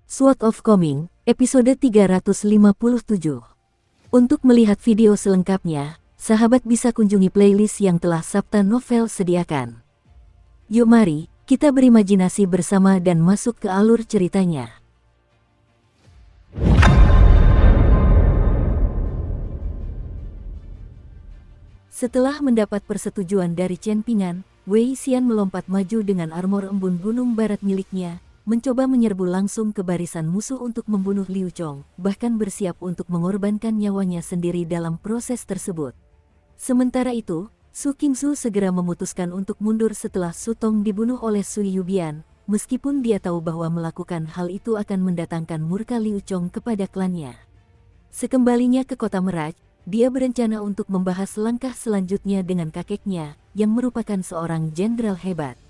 Sword of Coming, episode 357. Untuk melihat video selengkapnya, sahabat bisa kunjungi playlist yang telah Sabta Novel sediakan. Yuk mari, kita berimajinasi bersama dan masuk ke alur ceritanya. Setelah mendapat persetujuan dari Chen Ping'an, Wei Xian melompat maju dengan armor embun gunung barat miliknya, mencoba menyerbu langsung ke barisan musuh untuk membunuh Liu Chong, bahkan bersiap untuk mengorbankan nyawanya sendiri dalam proses tersebut. Sementara itu, Su Qingzu segera memutuskan untuk mundur setelah Su Tong dibunuh oleh Su Yubian, meskipun dia tahu bahwa melakukan hal itu akan mendatangkan murka Liu Chong kepada klannya. Sekembalinya ke kota Meraj, dia berencana untuk membahas langkah selanjutnya dengan kakeknya, yang merupakan seorang jenderal hebat.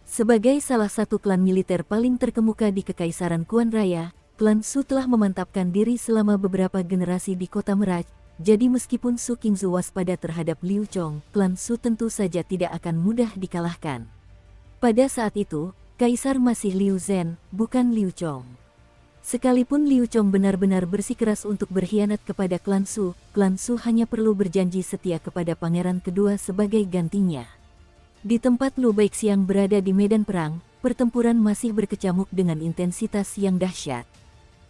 Sebagai salah satu klan militer paling terkemuka di Kekaisaran Kuan Raya, klan Su telah memantapkan diri selama beberapa generasi di kota Meraj, jadi meskipun Su Qingzu waspada terhadap Liu Chong, klan Su tentu saja tidak akan mudah dikalahkan. Pada saat itu, Kaisar masih Liu Zhen, bukan Liu Chong. Sekalipun Liu Chong benar-benar bersikeras untuk berkhianat kepada klan Su hanya perlu berjanji setia kepada pangeran kedua sebagai gantinya. Di tempat Lu Baixiang berada di medan perang, pertempuran masih berkecamuk dengan intensitas yang dahsyat.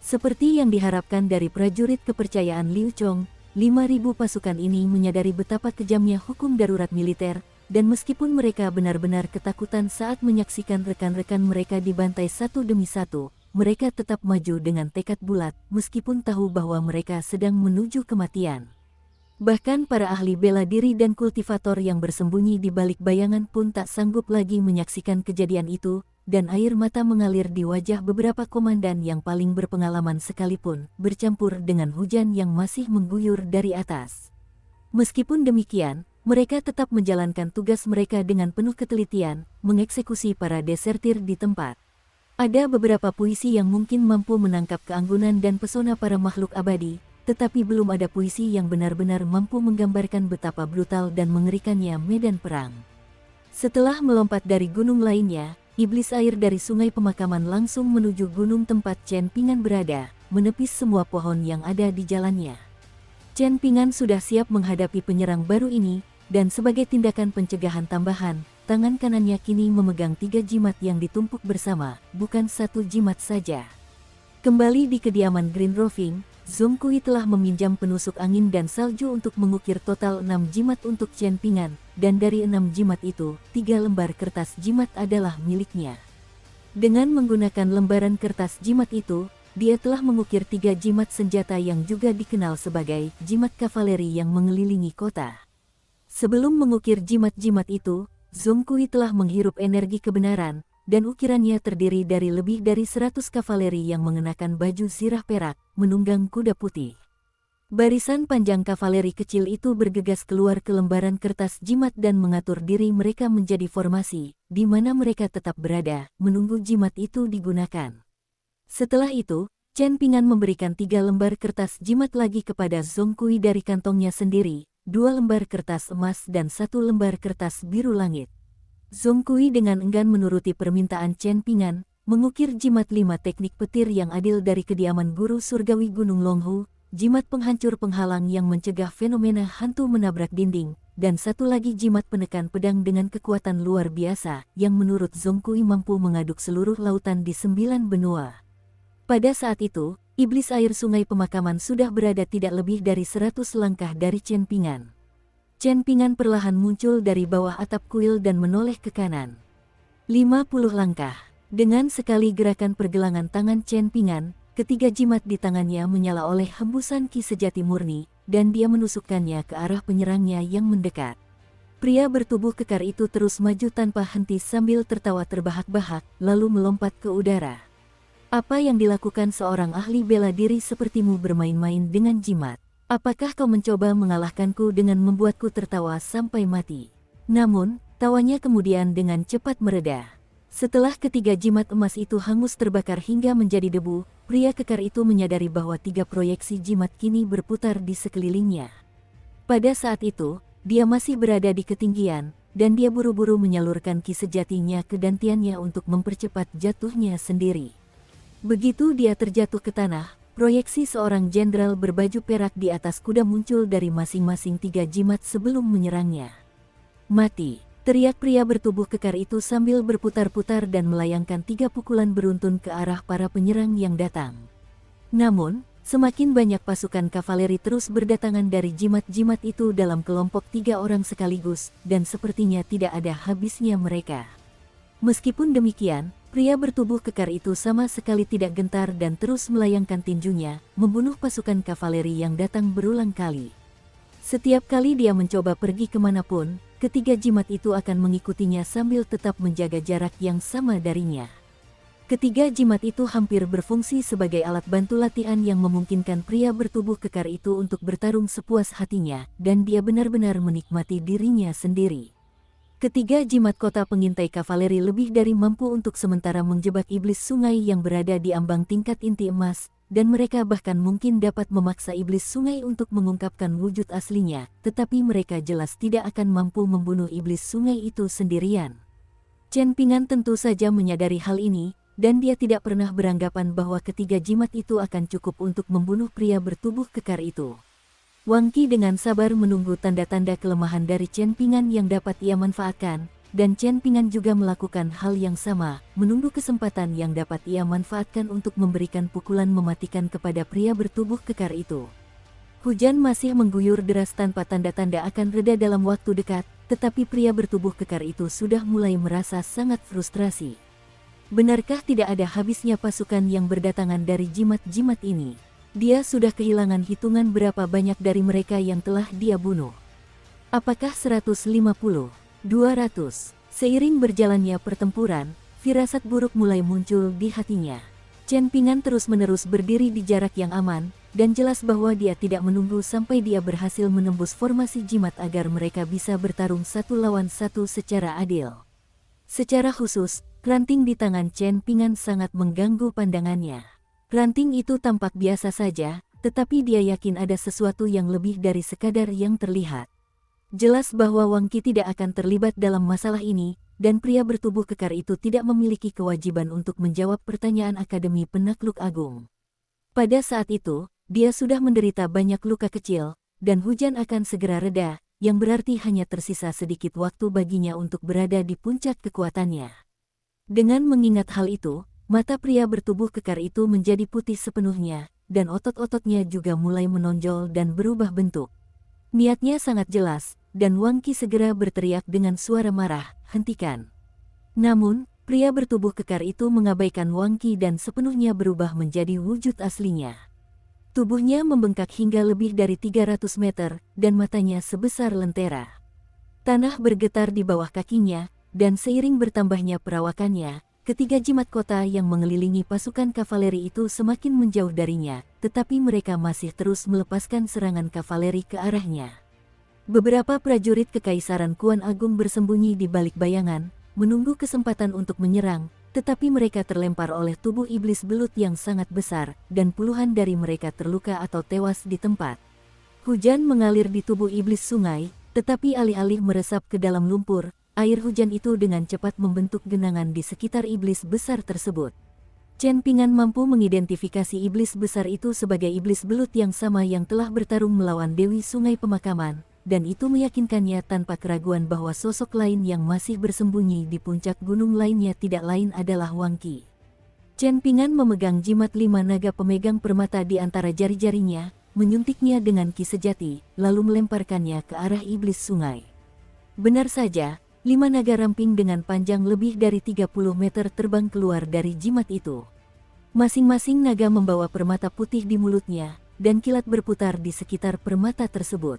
Seperti yang diharapkan dari prajurit kepercayaan Liu Chong, 5.000 pasukan ini menyadari betapa kejamnya hukum darurat militer, dan meskipun mereka benar-benar ketakutan saat menyaksikan rekan-rekan mereka dibantai satu demi satu, mereka tetap maju dengan tekad bulat, meskipun tahu bahwa mereka sedang menuju kematian. Bahkan para ahli bela diri dan kultivator yang bersembunyi di balik bayangan pun tak sanggup lagi menyaksikan kejadian itu, dan air mata mengalir di wajah beberapa komandan yang paling berpengalaman sekalipun, bercampur dengan hujan yang masih mengguyur dari atas. Meskipun demikian, mereka tetap menjalankan tugas mereka dengan penuh ketelitian, mengeksekusi para desertir di tempat. Ada beberapa puisi yang mungkin mampu menangkap keanggunan dan pesona para makhluk abadi, tetapi belum ada puisi yang benar-benar mampu menggambarkan betapa brutal dan mengerikannya medan perang. Setelah melompat dari gunung lainnya, iblis air dari sungai pemakaman langsung menuju gunung tempat Chen Ping'an berada, menepis semua pohon yang ada di jalannya. Chen Ping'an sudah siap menghadapi penyerang baru ini, dan sebagai tindakan pencegahan tambahan, tangan kanannya kini memegang 3 jimat yang ditumpuk bersama, bukan 1 jimat saja. Kembali di kediaman Green Roving, Zhong Kui telah meminjam penusuk angin dan salju untuk mengukir total 6 jimat untuk Chen Ping'an, dan dari 6 jimat itu, 3 lembar kertas jimat adalah miliknya. Dengan menggunakan lembaran kertas jimat itu, dia telah mengukir 3 jimat senjata yang juga dikenal sebagai jimat kavaleri yang mengelilingi kota. Sebelum mengukir jimat-jimat itu, Zhong Kui telah menghirup energi kebenaran, dan ukirannya terdiri dari lebih dari 100 kavaleri yang mengenakan baju zirah perak, menunggang kuda putih. Barisan panjang kavaleri kecil itu bergegas keluar ke lembaran kertas jimat dan mengatur diri mereka menjadi formasi, di mana mereka tetap berada, menunggu jimat itu digunakan. Setelah itu, Chen Ping'an memberikan 3 lembar kertas jimat lagi kepada Zhong Kui dari kantongnya sendiri, 2 lembar kertas emas dan 1 lembar kertas biru langit. Zhong Kui dengan enggan menuruti permintaan Chen Ping'an, mengukir jimat 5 teknik petir yang adil dari kediaman guru surgawi Gunung Longhu, jimat penghancur penghalang yang mencegah fenomena hantu menabrak dinding, dan 1 lagi jimat penekan pedang dengan kekuatan luar biasa, yang menurut Zhong Kui mampu mengaduk seluruh lautan di 9 benua. Pada saat itu, iblis air sungai pemakaman sudah berada tidak lebih dari 100 langkah dari Chen Ping'an. Chen Ping'an perlahan muncul dari bawah atap kuil dan menoleh ke kanan. 50 langkah. Dengan sekali gerakan pergelangan tangan Chen Ping'an, ketiga jimat di tangannya menyala oleh hembusan ki sejati murni, dan dia menusukkannya ke arah penyerangnya yang mendekat. Pria bertubuh kekar itu terus maju tanpa henti sambil tertawa terbahak-bahak, lalu melompat ke udara. Apa yang dilakukan seorang ahli bela diri sepertimu bermain-main dengan jimat? Apakah kau mencoba mengalahkanku dengan membuatku tertawa sampai mati? Namun, tawanya kemudian dengan cepat mereda. Setelah ketiga jimat emas itu hangus terbakar hingga menjadi debu, pria kekar itu menyadari bahwa 3 proyeksi jimat kini berputar di sekelilingnya. Pada saat itu, dia masih berada di ketinggian, dan dia buru-buru menyalurkan ki sejatinya ke dantiannya untuk mempercepat jatuhnya sendiri. Begitu dia terjatuh ke tanah, proyeksi seorang jenderal berbaju perak di atas kuda muncul dari masing-masing 3 jimat sebelum menyerangnya. "Mati!" teriak pria bertubuh kekar itu sambil berputar-putar dan melayangkan 3 pukulan beruntun ke arah para penyerang yang datang. Namun, semakin banyak pasukan kavaleri terus berdatangan dari jimat-jimat itu dalam kelompok 3 orang sekaligus, dan sepertinya tidak ada habisnya mereka. Meskipun demikian, pria bertubuh kekar itu sama sekali tidak gentar dan terus melayangkan tinjunya, membunuh pasukan kavaleri yang datang berulang kali. Setiap kali dia mencoba pergi kemanapun, ketiga jimat itu akan mengikutinya sambil tetap menjaga jarak yang sama darinya. Ketiga jimat itu hampir berfungsi sebagai alat bantu latihan yang memungkinkan pria bertubuh kekar itu untuk bertarung sepuas hatinya, dan dia benar-benar menikmati dirinya sendiri. Ketiga jimat kota pengintai kavaleri lebih dari mampu untuk sementara menjebak iblis sungai yang berada di ambang tingkat inti emas, dan mereka bahkan mungkin dapat memaksa iblis sungai untuk mengungkapkan wujud aslinya, tetapi mereka jelas tidak akan mampu membunuh iblis sungai itu sendirian. Chen Ping'an tentu saja menyadari hal ini, dan dia tidak pernah beranggapan bahwa ketiga jimat itu akan cukup untuk membunuh pria bertubuh kekar itu. Wang Qi dengan sabar menunggu tanda-tanda kelemahan dari Chen Ping'an yang dapat ia manfaatkan, dan Chen Ping'an juga melakukan hal yang sama, menunggu kesempatan yang dapat ia manfaatkan untuk memberikan pukulan mematikan kepada pria bertubuh kekar itu. Hujan masih mengguyur deras tanpa tanda-tanda akan reda dalam waktu dekat, tetapi pria bertubuh kekar itu sudah mulai merasa sangat frustrasi. Benarkah tidak ada habisnya pasukan yang berdatangan dari jimat-jimat ini? Dia sudah kehilangan hitungan berapa banyak dari mereka yang telah dia bunuh. Apakah 150? 200? Seiring berjalannya pertempuran, firasat buruk mulai muncul di hatinya. Chen Ping'an terus-menerus berdiri di jarak yang aman, dan jelas bahwa dia tidak menunggu sampai dia berhasil menembus formasi jimat agar mereka bisa bertarung satu lawan satu secara adil. Secara khusus, ranting di tangan Chen Ping'an sangat mengganggu pandangannya. Ranting itu tampak biasa saja, tetapi dia yakin ada sesuatu yang lebih dari sekadar yang terlihat. Jelas bahwa Wang Qi tidak akan terlibat dalam masalah ini, dan pria bertubuh kekar itu tidak memiliki kewajiban untuk menjawab pertanyaan Akademi Penakluk Agung. Pada saat itu, dia sudah menderita banyak luka kecil, dan hujan akan segera reda, yang berarti hanya tersisa sedikit waktu baginya untuk berada di puncak kekuatannya. Dengan mengingat hal itu, mata pria bertubuh kekar itu menjadi putih sepenuhnya, dan otot-ototnya juga mulai menonjol dan berubah bentuk. Niatnya sangat jelas, dan Wang Qi segera berteriak dengan suara marah, "Hentikan!" Namun, pria bertubuh kekar itu mengabaikan Wang Qi dan sepenuhnya berubah menjadi wujud aslinya. Tubuhnya membengkak hingga lebih dari 300 meter, dan matanya sebesar lentera. Tanah bergetar di bawah kakinya, dan seiring bertambahnya perawakannya, ketiga jimat kota yang mengelilingi pasukan kavaleri itu semakin menjauh darinya, tetapi mereka masih terus melepaskan serangan kavaleri ke arahnya. Beberapa prajurit Kekaisaran Kuan Agung bersembunyi di balik bayangan, menunggu kesempatan untuk menyerang, tetapi mereka terlempar oleh tubuh iblis belut yang sangat besar, dan puluhan dari mereka terluka atau tewas di tempat. Hujan mengalir di tubuh iblis sungai, tetapi alih-alih meresap ke dalam lumpur, air hujan itu dengan cepat membentuk genangan di sekitar iblis besar tersebut. Chen Ping'an mampu mengidentifikasi iblis besar itu sebagai iblis belut yang sama yang telah bertarung melawan Dewi Sungai Pemakaman, dan itu meyakinkannya tanpa keraguan bahwa sosok lain yang masih bersembunyi di puncak gunung lainnya tidak lain adalah Wang Qi. Chen Ping'an memegang jimat 5 naga pemegang permata di antara jari-jarinya, menyuntiknya dengan ki sejati, lalu melemparkannya ke arah iblis sungai. Benar saja, 5 naga ramping dengan panjang lebih dari 30 meter terbang keluar dari jimat itu. Masing-masing naga membawa permata putih di mulutnya, dan kilat berputar di sekitar permata tersebut.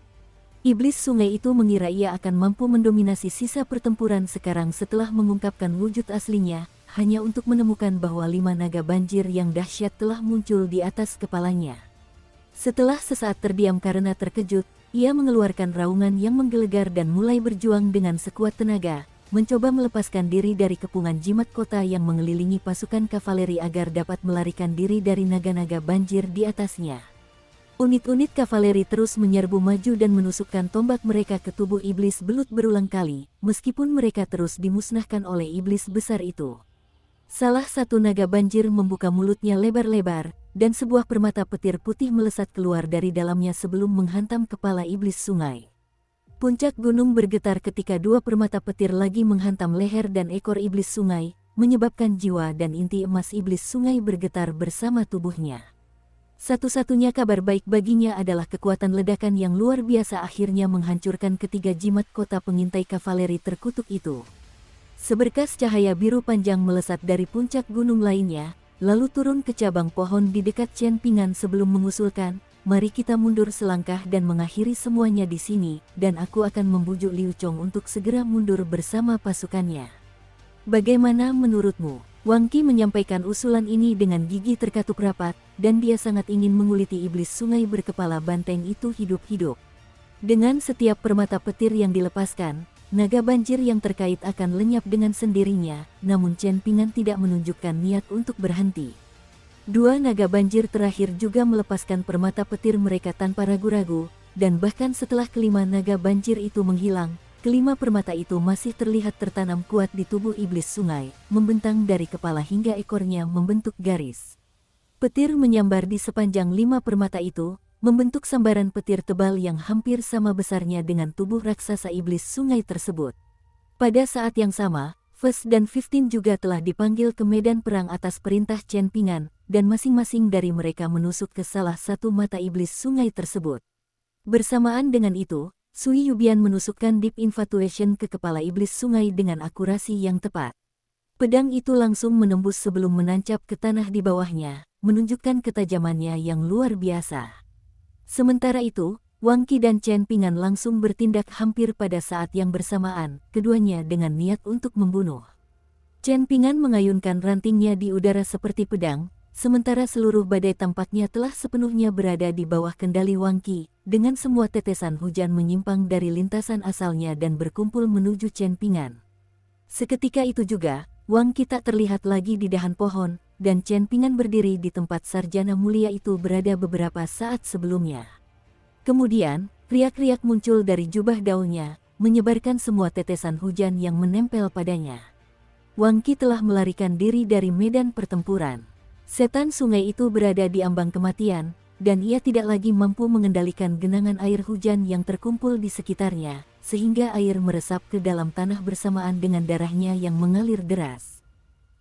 Iblis sungai itu mengira ia akan mampu mendominasi sisa pertempuran sekarang setelah mengungkapkan wujud aslinya, hanya untuk menemukan bahwa 5 naga banjir yang dahsyat telah muncul di atas kepalanya. Setelah sesaat terdiam karena terkejut, ia mengeluarkan raungan yang menggelegar dan mulai berjuang dengan sekuat tenaga, mencoba melepaskan diri dari kepungan jimat kota yang mengelilingi pasukan kavaleri agar dapat melarikan diri dari naga-naga banjir di atasnya. Unit-unit kavaleri terus menyerbu maju dan menusukkan tombak mereka ke tubuh iblis belut berulang kali, meskipun mereka terus dimusnahkan oleh iblis besar itu. Salah satu naga banjir membuka mulutnya lebar-lebar, dan sebuah permata petir putih melesat keluar dari dalamnya sebelum menghantam kepala iblis sungai. Puncak gunung bergetar ketika dua permata petir lagi menghantam leher dan ekor iblis sungai, menyebabkan jiwa dan inti emas iblis sungai bergetar bersama tubuhnya. Satu-satunya kabar baik baginya adalah kekuatan ledakan yang luar biasa akhirnya menghancurkan ketiga jimat kota pengintai kavaleri terkutuk itu. Seberkas cahaya biru panjang melesat dari puncak gunung lainnya, lalu turun ke cabang pohon di dekat Chen Pingan sebelum mengusulkan, "Mari kita mundur selangkah dan mengakhiri semuanya di sini, dan aku akan membujuk Liu Chong untuk segera mundur bersama pasukannya." "Bagaimana menurutmu?" Wang Qi menyampaikan usulan ini dengan gigi terkatup rapat, dan dia sangat ingin menguliti iblis sungai berkepala banteng itu hidup-hidup. Dengan setiap permata petir yang dilepaskan, naga banjir yang terkait akan lenyap dengan sendirinya, namun Chen Pingan tidak menunjukkan niat untuk berhenti. Dua naga banjir terakhir juga melepaskan permata petir mereka tanpa ragu-ragu, dan bahkan setelah kelima naga banjir itu menghilang, kelima permata itu masih terlihat tertanam kuat di tubuh iblis sungai, membentang dari kepala hingga ekornya membentuk garis. Petir menyambar di sepanjang lima permata itu, membentuk sambaran petir tebal yang hampir sama besarnya dengan tubuh raksasa iblis sungai tersebut. Pada saat yang sama, First dan 15 juga telah dipanggil ke medan perang atas perintah Chen Pingan, dan masing-masing dari mereka menusuk ke salah satu mata iblis sungai tersebut. Bersamaan dengan itu, Sui Yubian menusukkan Deep Infatuation ke kepala iblis sungai dengan akurasi yang tepat. Pedang itu langsung menembus sebelum menancap ke tanah di bawahnya, menunjukkan ketajamannya yang luar biasa. Sementara itu, Wang Qi dan Chen Pingan langsung bertindak hampir pada saat yang bersamaan, keduanya dengan niat untuk membunuh. Chen Pingan mengayunkan rantingnya di udara seperti pedang, sementara seluruh badai tampaknya telah sepenuhnya berada di bawah kendali Wang Qi, dengan semua tetesan hujan menyimpang dari lintasan asalnya dan berkumpul menuju Chen Pingan. Seketika itu juga, Wang Qi tak terlihat lagi di dahan pohon, dan Chen Pingan berdiri di tempat sarjana mulia itu berada beberapa saat sebelumnya. Kemudian, riak-riak muncul dari jubah daunnya, menyebarkan semua tetesan hujan yang menempel padanya. Wang Qi telah melarikan diri dari medan pertempuran. Setan sungai itu berada di ambang kematian, dan ia tidak lagi mampu mengendalikan genangan air hujan yang terkumpul di sekitarnya, sehingga air meresap ke dalam tanah bersamaan dengan darahnya yang mengalir deras.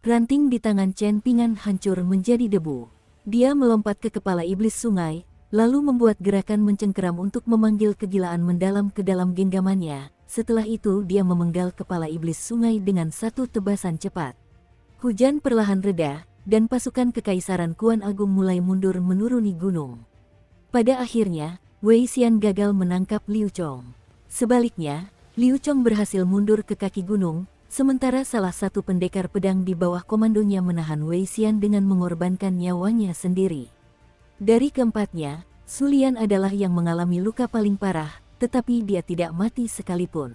Ranting di tangan Chen Pingan hancur menjadi debu. Dia melompat ke kepala iblis sungai, lalu membuat gerakan mencengkeram untuk memanggil kegilaan mendalam ke dalam genggamannya. Setelah itu dia memenggal kepala iblis sungai dengan satu tebasan cepat. Hujan perlahan reda, dan pasukan Kekaisaran Kuan Agung mulai mundur menuruni gunung. Pada akhirnya, Wei Xian gagal menangkap Liu Chong. Sebaliknya, Liu Chong berhasil mundur ke kaki gunung, sementara salah satu pendekar pedang di bawah komandonya menahan Wei Xian dengan mengorbankan nyawanya sendiri. Dari keempatnya, Su Lian adalah yang mengalami luka paling parah, tetapi dia tidak mati sekalipun.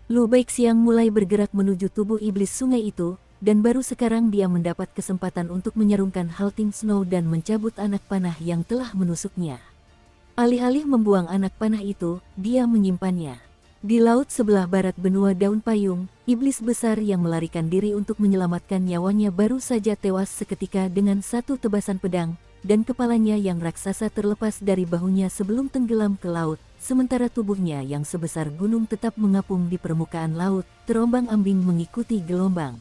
Lu Baixiang mulai bergerak menuju tubuh iblis sungai itu, dan baru sekarang dia mendapat kesempatan untuk menyerungkan Halting Snow dan mencabut anak panah yang telah menusuknya. Alih-alih membuang anak panah itu, dia menyimpannya. Di laut sebelah barat benua daun payung, iblis besar yang melarikan diri untuk menyelamatkan nyawanya baru saja tewas seketika dengan satu tebasan pedang, dan kepalanya yang raksasa terlepas dari bahunya sebelum tenggelam ke laut, sementara tubuhnya yang sebesar gunung tetap mengapung di permukaan laut, terombang-ambing mengikuti gelombang.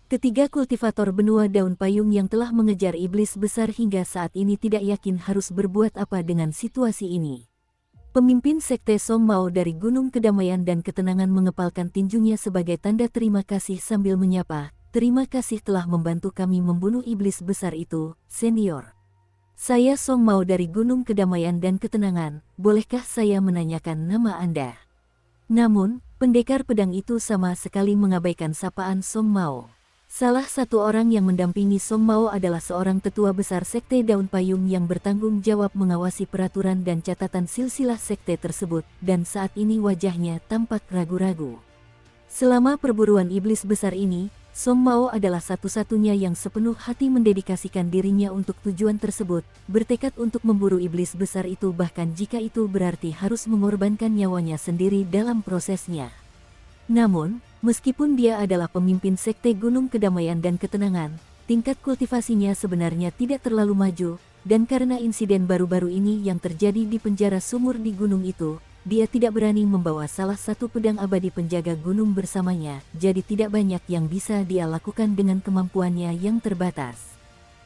Ketiga kultivator benua daun payung yang telah mengejar iblis besar hingga saat ini tidak yakin harus berbuat apa dengan situasi ini. Pemimpin Sekte Song Mao dari Gunung Kedamaian dan Ketenangan mengepalkan tinjunya sebagai tanda terima kasih sambil menyapa, "Terima kasih telah membantu kami membunuh iblis besar itu, senior. Saya Song Mao dari Gunung Kedamaian dan Ketenangan, bolehkah saya menanyakan nama Anda?" Namun, pendekar pedang itu sama sekali mengabaikan sapaan Song Mao. Salah satu orang yang mendampingi Song Mao adalah seorang tetua besar Sekte Daun Payung yang bertanggung jawab mengawasi peraturan dan catatan silsilah sekte tersebut, dan saat ini wajahnya tampak ragu-ragu. Selama perburuan iblis besar ini, Song Mao adalah satu-satunya yang sepenuh hati mendedikasikan dirinya untuk tujuan tersebut, bertekad untuk memburu iblis besar itu bahkan jika itu berarti harus mengorbankan nyawanya sendiri dalam prosesnya. Namun, Meskipun dia adalah pemimpin Sekte Gunung Kedamaian dan Ketenangan, tingkat kultivasinya sebenarnya tidak terlalu maju, dan karena insiden baru-baru ini yang terjadi di penjara sumur di gunung itu, dia tidak berani membawa salah satu pedang abadi penjaga gunung bersamanya, jadi tidak banyak yang bisa dia lakukan dengan kemampuannya yang terbatas.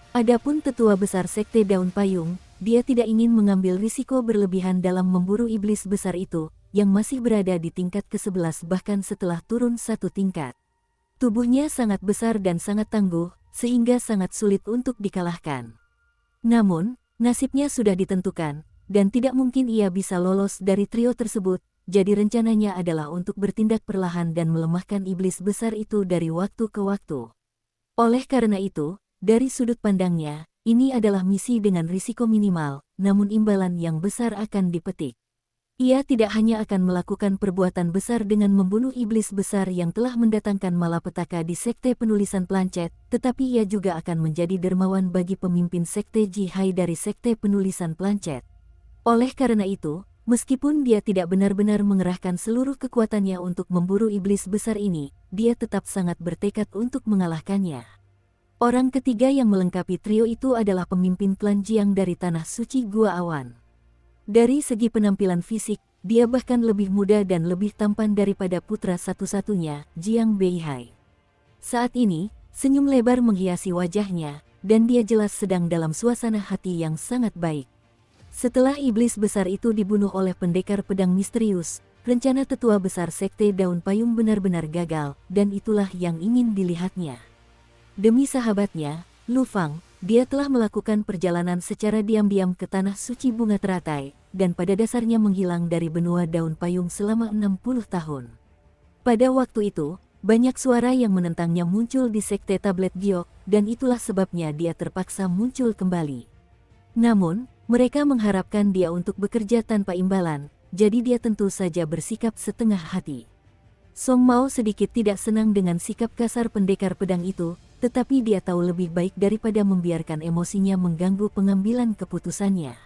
Adapun tetua besar Sekte Daun Payung, dia tidak ingin mengambil risiko berlebihan dalam memburu iblis besar itu, yang masih berada di tingkat ke-11 bahkan setelah turun satu tingkat. Tubuhnya sangat besar dan sangat tangguh, sehingga sangat sulit untuk dikalahkan. Namun, nasibnya sudah ditentukan, dan tidak mungkin ia bisa lolos dari trio tersebut, jadi rencananya adalah untuk bertindak perlahan dan melemahkan iblis besar itu dari waktu ke waktu. Oleh karena itu, dari sudut pandangnya, ini adalah misi dengan risiko minimal, namun imbalan yang besar akan dipetik. Ia tidak hanya akan melakukan perbuatan besar dengan membunuh iblis besar yang telah mendatangkan malapetaka di Sekte Penulisan Plancet, tetapi ia juga akan menjadi dermawan bagi pemimpin Sekte Jihai dari Sekte Penulisan Plancet. Oleh karena itu, meskipun dia tidak benar-benar mengerahkan seluruh kekuatannya untuk memburu iblis besar ini, dia tetap sangat bertekad untuk mengalahkannya. Orang ketiga yang melengkapi trio itu adalah pemimpin klan Jiang dari Tanah Suci Gua Awan. Dari segi penampilan fisik, dia bahkan lebih muda dan lebih tampan daripada putra satu-satunya, Jiang Beihai. Saat ini, senyum lebar menghiasi wajahnya, dan dia jelas sedang dalam suasana hati yang sangat baik. Setelah iblis besar itu dibunuh oleh pendekar pedang misterius, rencana tetua besar Sekte Daun Payung benar-benar gagal, dan itulah yang ingin dilihatnya. Demi sahabatnya, Lu Fang, dia telah melakukan perjalanan secara diam-diam ke Tanah Suci Bunga Teratai, dan pada dasarnya menghilang dari benua Daun Payung selama 60 tahun. Pada waktu itu, banyak suara yang menentangnya muncul di Sekte Tablet Giok, dan itulah sebabnya dia terpaksa muncul kembali. Namun, mereka mengharapkan dia untuk bekerja tanpa imbalan, jadi dia tentu saja bersikap setengah hati. Song Mao sedikit tidak senang dengan sikap kasar pendekar pedang itu, tetapi dia tahu lebih baik daripada membiarkan emosinya mengganggu pengambilan keputusannya.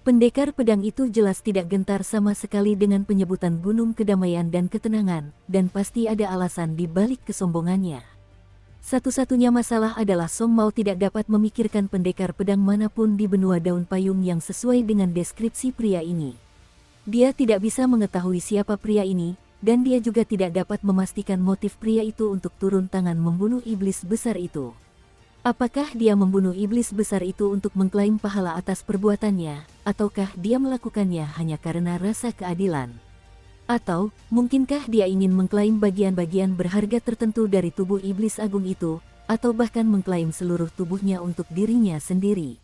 Pendekar pedang itu jelas tidak gentar sama sekali dengan penyebutan Gunung Kedamaian dan Ketenangan, dan pasti ada alasan di balik kesombongannya. Satu-satunya masalah adalah Song Mao tidak dapat memikirkan pendekar pedang manapun di benua Daun Payung yang sesuai dengan deskripsi pria ini. Dia tidak bisa mengetahui siapa pria ini, dan dia juga tidak dapat memastikan motif pria itu untuk turun tangan membunuh iblis besar itu. Apakah dia membunuh iblis besar itu untuk mengklaim pahala atas perbuatannya, ataukah dia melakukannya hanya karena rasa keadilan? Atau, mungkinkah dia ingin mengklaim bagian-bagian berharga tertentu dari tubuh iblis agung itu, atau bahkan mengklaim seluruh tubuhnya untuk dirinya sendiri?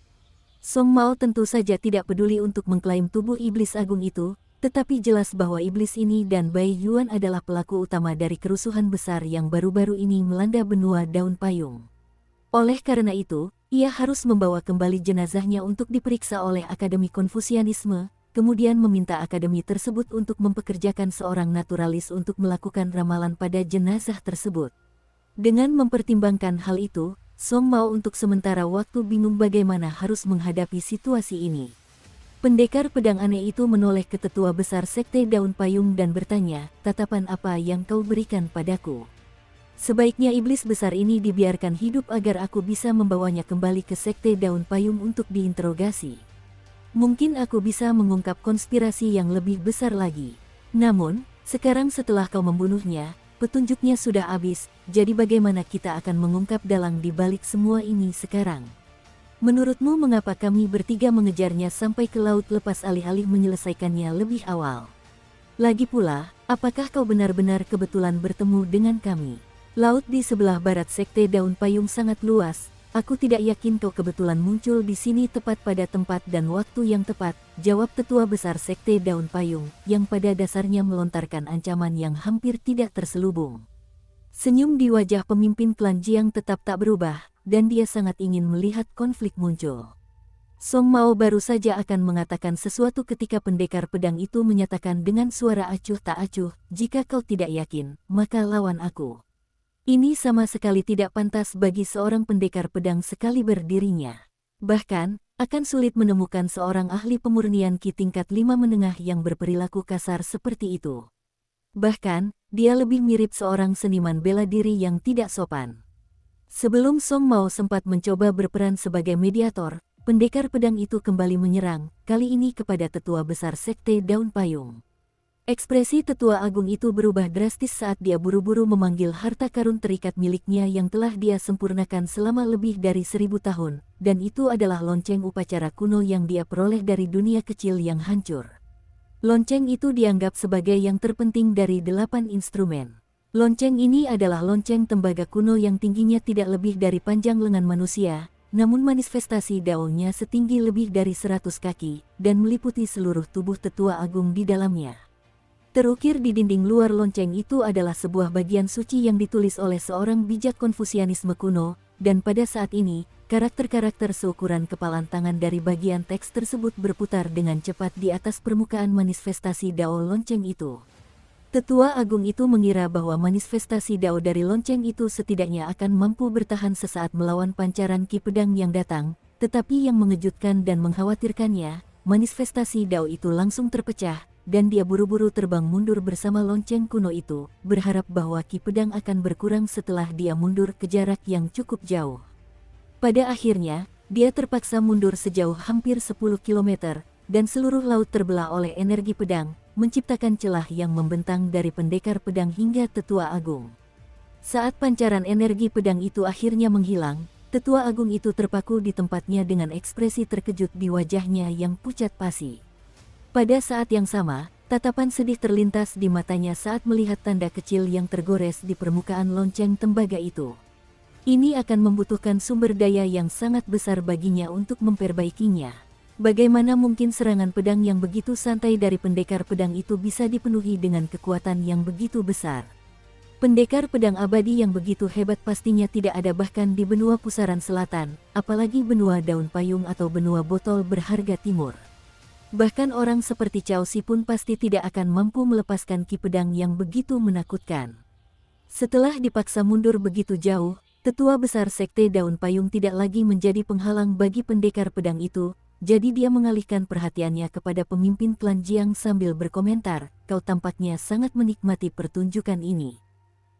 Song Mao tentu saja tidak peduli untuk mengklaim tubuh iblis agung itu, tetapi jelas bahwa iblis ini dan Bai Yuan adalah pelaku utama dari kerusuhan besar yang baru-baru ini melanda benua Daun Payung. Oleh karena itu, ia harus membawa kembali jenazahnya untuk diperiksa oleh Akademi Konfusianisme, kemudian meminta akademi tersebut untuk mempekerjakan seorang naturalis untuk melakukan ramalan pada jenazah tersebut. Dengan mempertimbangkan hal itu, Song Mao untuk sementara waktu bingung bagaimana harus menghadapi situasi ini. Pendekar pedang aneh itu menoleh ke tetua besar Sekte Daun Payung dan bertanya, "Tatapan apa yang kau berikan padaku? Sebaiknya iblis besar ini dibiarkan hidup agar aku bisa membawanya kembali ke Sekte Daun Payung untuk diinterogasi. Mungkin aku bisa mengungkap konspirasi yang lebih besar lagi. Namun, sekarang setelah kau membunuhnya, petunjuknya sudah habis, jadi bagaimana kita akan mengungkap dalang di balik semua ini sekarang? Menurutmu mengapa kami bertiga mengejarnya sampai ke laut lepas alih-alih menyelesaikannya lebih awal? Lagi pula, apakah kau benar-benar kebetulan bertemu dengan kami? Laut di sebelah barat Sekte Daun Payung sangat luas, aku tidak yakin kau kebetulan muncul di sini tepat pada tempat dan waktu yang tepat, jawab tetua besar Sekte Daun Payung, yang pada dasarnya melontarkan ancaman yang hampir tidak terselubung. Senyum di wajah pemimpin klan Jiang tetap tak berubah, dan dia sangat ingin melihat konflik muncul. Song Mao baru saja akan mengatakan sesuatu ketika pendekar pedang itu menyatakan dengan suara acuh tak acuh, "Jika kau tidak yakin, maka lawan aku." Ini sama sekali tidak pantas bagi seorang pendekar pedang sekaliber dirinya. Bahkan, akan sulit menemukan seorang ahli pemurnian Ki tingkat 5 menengah yang berperilaku kasar seperti itu. Bahkan, dia lebih mirip seorang seniman bela diri yang tidak sopan. Sebelum Song Mao sempat mencoba berperan sebagai mediator, pendekar pedang itu kembali menyerang, kali ini kepada tetua besar Sekte Daun Payung. Ekspresi tetua agung itu berubah drastis saat dia buru-buru memanggil harta karun terikat miliknya yang telah dia sempurnakan selama lebih dari 1000 tahun, dan itu adalah lonceng upacara kuno yang dia peroleh dari dunia kecil yang hancur. Lonceng itu dianggap sebagai yang terpenting dari 8 instrumen. Lonceng ini adalah lonceng tembaga kuno yang tingginya tidak lebih dari panjang lengan manusia, namun manifestasi daunnya setinggi lebih dari 100 kaki, dan meliputi seluruh tubuh tetua agung di dalamnya. Terukir di dinding luar lonceng itu adalah sebuah bagian suci yang ditulis oleh seorang bijak Konfusianisme kuno, dan pada saat ini, karakter-karakter seukuran kepalan tangan dari bagian teks tersebut berputar dengan cepat di atas permukaan manifestasi dao lonceng itu. Tetua agung itu mengira bahwa manifestasi dao dari lonceng itu setidaknya akan mampu bertahan sesaat melawan pancaran ki pedang yang datang, tetapi yang mengejutkan dan mengkhawatirkannya, manifestasi dao itu langsung terpecah, dan dia buru-buru terbang mundur bersama lonceng kuno itu, berharap bahwa ki pedang akan berkurang setelah dia mundur ke jarak yang cukup jauh. Pada akhirnya, dia terpaksa mundur sejauh hampir 10 km, dan seluruh laut terbelah oleh energi pedang, menciptakan celah yang membentang dari pendekar pedang hingga tetua agung. Saat pancaran energi pedang itu akhirnya menghilang, tetua agung itu terpaku di tempatnya dengan ekspresi terkejut di wajahnya yang pucat pasi. Pada saat yang sama, tatapan sedih terlintas di matanya saat melihat tanda kecil yang tergores di permukaan lonceng tembaga itu. Ini akan membutuhkan sumber daya yang sangat besar baginya untuk memperbaikinya. Bagaimana mungkin serangan pedang yang begitu santai dari pendekar pedang itu bisa dipenuhi dengan kekuatan yang begitu besar? Pendekar pedang abadi yang begitu hebat pastinya tidak ada bahkan di benua pusaran selatan, apalagi benua daun payung atau benua botol berharga timur. Bahkan orang seperti Cao Si pun pasti tidak akan mampu melepaskan ki pedang yang begitu menakutkan. Setelah dipaksa mundur begitu jauh, tetua besar Sekte Daun Payung tidak lagi menjadi penghalang bagi pendekar pedang itu, jadi dia mengalihkan perhatiannya kepada pemimpin klan Jiang sambil berkomentar, "Kau tampaknya sangat menikmati pertunjukan ini."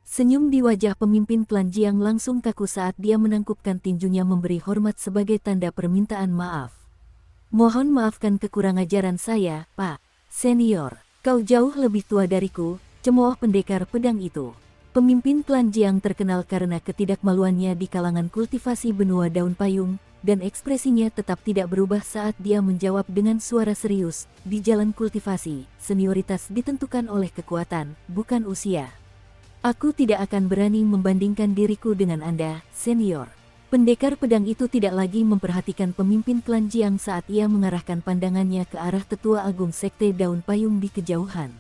Senyum di wajah pemimpin klan Jiang langsung kaku saat dia menangkupkan tinjunya memberi hormat sebagai tanda permintaan maaf. "Mohon maafkan kekurangajaran saya, Pak Senior. Kau jauh lebih tua dariku," cemooh pendekar pedang itu. Pemimpin klan Jiang terkenal karena ketidakmaluannya di kalangan kultivasi benua daun payung, dan ekspresinya tetap tidak berubah saat dia menjawab dengan suara serius, "Di jalan kultivasi, senioritas ditentukan oleh kekuatan, bukan usia. Aku tidak akan berani membandingkan diriku dengan Anda, Senior." Pendekar pedang itu tidak lagi memperhatikan pemimpin klan Jiang saat ia mengarahkan pandangannya ke arah tetua agung Sekte Daun Payung di kejauhan.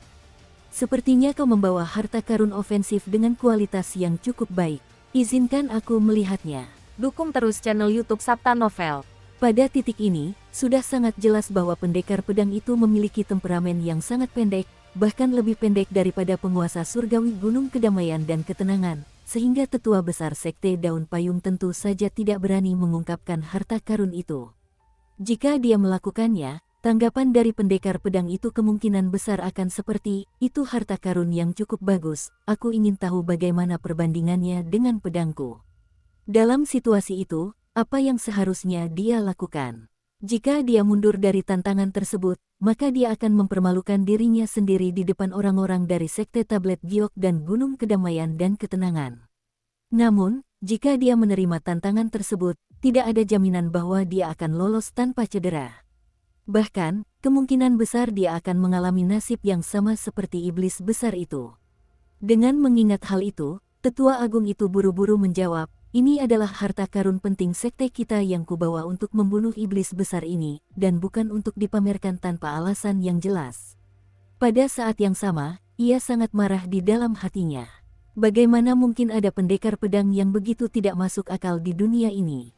"Sepertinya kau membawa harta karun ofensif dengan kualitas yang cukup baik. Izinkan aku melihatnya." Dukung terus channel YouTube Sabta Novel. Pada titik ini, sudah sangat jelas bahwa pendekar pedang itu memiliki temperamen yang sangat pendek, bahkan lebih pendek daripada penguasa surgawi Gunung Kedamaian dan Ketenangan, sehingga tetua besar Sekte Daun Payung tentu saja tidak berani mengungkapkan harta karun itu. Jika dia melakukannya, tanggapan dari pendekar pedang itu kemungkinan besar akan seperti, "Itu harta karun yang cukup bagus, aku ingin tahu bagaimana perbandingannya dengan pedangku." Dalam situasi itu, apa yang seharusnya dia lakukan? Jika dia mundur dari tantangan tersebut, maka dia akan mempermalukan dirinya sendiri di depan orang-orang dari Sekte Tablet Giok dan Gunung Kedamaian dan Ketenangan. Namun, jika dia menerima tantangan tersebut, tidak ada jaminan bahwa dia akan lolos tanpa cedera. Bahkan, kemungkinan besar dia akan mengalami nasib yang sama seperti iblis besar itu. Dengan mengingat hal itu, tetua agung itu buru-buru menjawab, "Ini adalah harta karun penting sekte kita yang kubawa untuk membunuh iblis besar ini, dan bukan untuk dipamerkan tanpa alasan yang jelas." Pada saat yang sama, ia sangat marah di dalam hatinya. Bagaimana mungkin ada pendekar pedang yang begitu tidak masuk akal di dunia ini?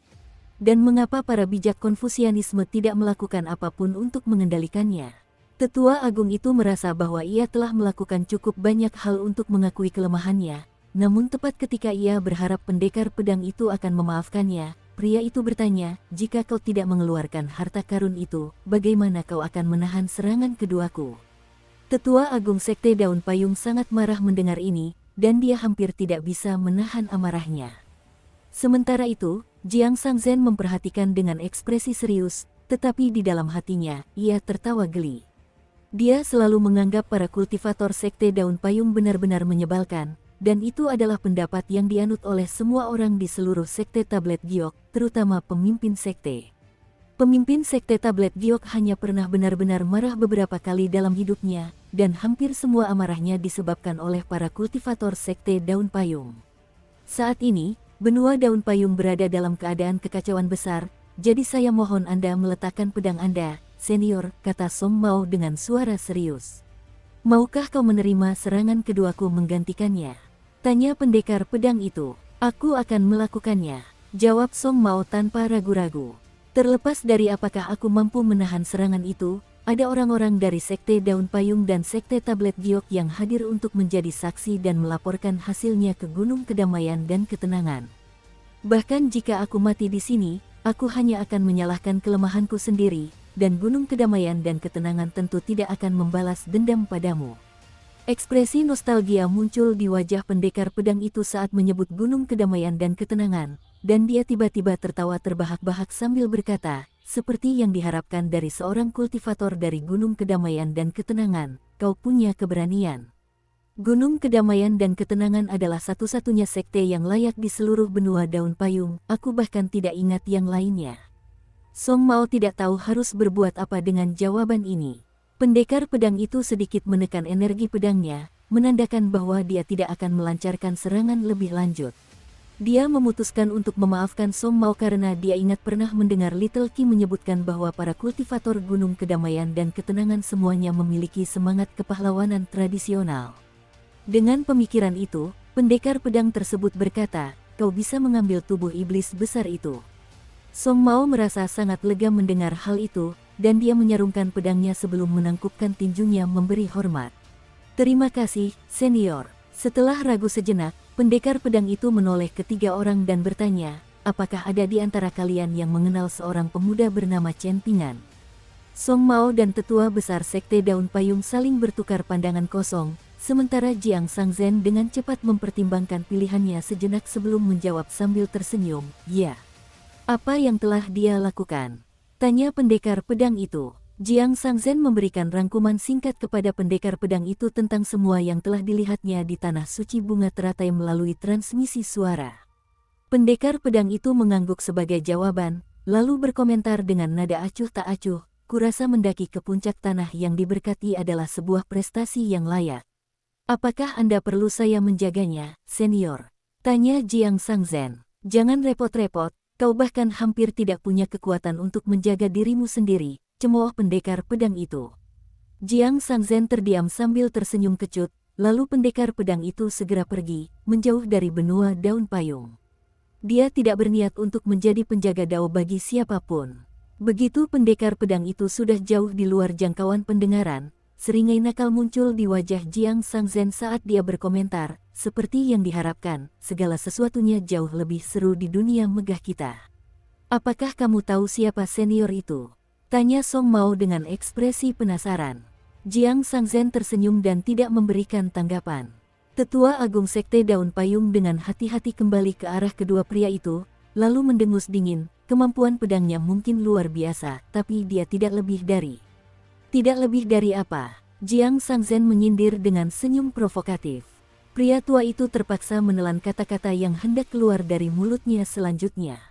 Dan mengapa para bijak Konfusianisme tidak melakukan apapun untuk mengendalikannya? Tetua agung itu merasa bahwa ia telah melakukan cukup banyak hal untuk mengakui kelemahannya. Namun tepat ketika ia berharap pendekar pedang itu akan memaafkannya, pria itu bertanya, "Jika kau tidak mengeluarkan harta karun itu, bagaimana kau akan menahan serangan keduaku?" Tetua Agung Sekte Daun Payung sangat marah mendengar ini, dan dia hampir tidak bisa menahan amarahnya. Sementara itu, Jiang Sangzhen memperhatikan dengan ekspresi serius, tetapi di dalam hatinya, ia tertawa geli. Dia selalu menganggap para kultivator Sekte Daun Payung benar-benar menyebalkan, dan itu adalah pendapat yang dianut oleh semua orang di seluruh Sekte Tablet Giok, terutama pemimpin Sekte. Pemimpin Sekte Tablet Giok hanya pernah benar-benar marah beberapa kali dalam hidupnya, dan hampir semua amarahnya disebabkan oleh para kultivator Sekte Daun Payung. Saat ini, benua Daun Payung berada dalam keadaan kekacauan besar, jadi saya mohon Anda meletakkan pedang Anda, senior, kata Song Mao dengan suara serius. Maukah kau menerima serangan keduaku menggantikannya? Tanya pendekar pedang itu. Aku akan melakukannya, jawab Song Mao tanpa ragu-ragu. Terlepas dari apakah aku mampu menahan serangan itu, ada orang-orang dari Sekte Daun Payung dan Sekte Tablet Giok yang hadir untuk menjadi saksi dan melaporkan hasilnya ke Gunung Kedamaian dan Ketenangan. Bahkan jika aku mati di sini, aku hanya akan menyalahkan kelemahanku sendiri, dan Gunung Kedamaian dan Ketenangan tentu tidak akan membalas dendam padamu. Ekspresi nostalgia muncul di wajah pendekar pedang itu saat menyebut Gunung Kedamaian dan Ketenangan, dan dia tiba-tiba tertawa terbahak-bahak sambil berkata, seperti yang diharapkan dari seorang kultivator dari Gunung Kedamaian dan Ketenangan, kau punya keberanian. Gunung Kedamaian dan Ketenangan adalah satu-satunya sekte yang layak di seluruh benua Daun Payung, aku bahkan tidak ingat yang lainnya. Song Mao tidak tahu harus berbuat apa dengan jawaban ini. Pendekar pedang itu sedikit menekan energi pedangnya, menandakan bahwa dia tidak akan melancarkan serangan lebih lanjut. Dia memutuskan untuk memaafkan Song Mao karena dia ingat pernah mendengar Little Qi menyebutkan bahwa para kultivator Gunung Kedamaian dan Ketenangan semuanya memiliki semangat kepahlawanan tradisional. Dengan pemikiran itu, pendekar pedang tersebut berkata, kau bisa mengambil tubuh iblis besar itu. Song Mao merasa sangat lega mendengar hal itu, dan dia menyarungkan pedangnya sebelum menangkupkan tinjunya memberi hormat. Terima kasih, senior. Setelah ragu sejenak, pendekar pedang itu menoleh ke tiga orang dan bertanya, apakah ada di antara kalian yang mengenal seorang pemuda bernama Chen Pingan? Song Mao dan tetua besar Sekte Daun Payung saling bertukar pandangan kosong, sementara Jiang Sangzhen dengan cepat mempertimbangkan pilihannya sejenak sebelum menjawab sambil tersenyum, ya. Apa yang telah dia lakukan? Tanya pendekar pedang itu. Jiang Sangzhen memberikan rangkuman singkat kepada pendekar pedang itu tentang semua yang telah dilihatnya di Tanah Suci Bunga Teratai melalui transmisi suara. Pendekar pedang itu mengangguk sebagai jawaban, lalu berkomentar dengan nada acuh tak acuh, kurasa mendaki ke puncak tanah yang diberkati adalah sebuah prestasi yang layak. Apakah Anda perlu saya menjaganya, senior? Tanya Jiang Sangzhen. Jangan repot-repot, kau bahkan hampir tidak punya kekuatan untuk menjaga dirimu sendiri, cemooh pendekar pedang itu. Jiang Sangzhen terdiam sambil tersenyum kecut, lalu pendekar pedang itu segera pergi, menjauh dari benua Daun Payung. Dia tidak berniat untuk menjadi penjaga dao bagi siapapun. Begitu pendekar pedang itu sudah jauh di luar jangkauan pendengaran, seringai nakal muncul di wajah Jiang Sangzhen saat dia berkomentar, seperti yang diharapkan, segala sesuatunya jauh lebih seru di dunia megah kita. Apakah kamu tahu siapa senior itu? Tanya Song Mao dengan ekspresi penasaran. Jiang Sangzhen tersenyum dan tidak memberikan tanggapan. Tetua Agung Sekte Daun Payung dengan hati-hati kembali ke arah kedua pria itu, lalu mendengus dingin, kemampuan pedangnya mungkin luar biasa, tapi dia tidak lebih dari. Tidak lebih dari apa? Jiang Sangzhen menyindir dengan senyum provokatif. Pria tua itu terpaksa menelan kata-kata yang hendak keluar dari mulutnya selanjutnya.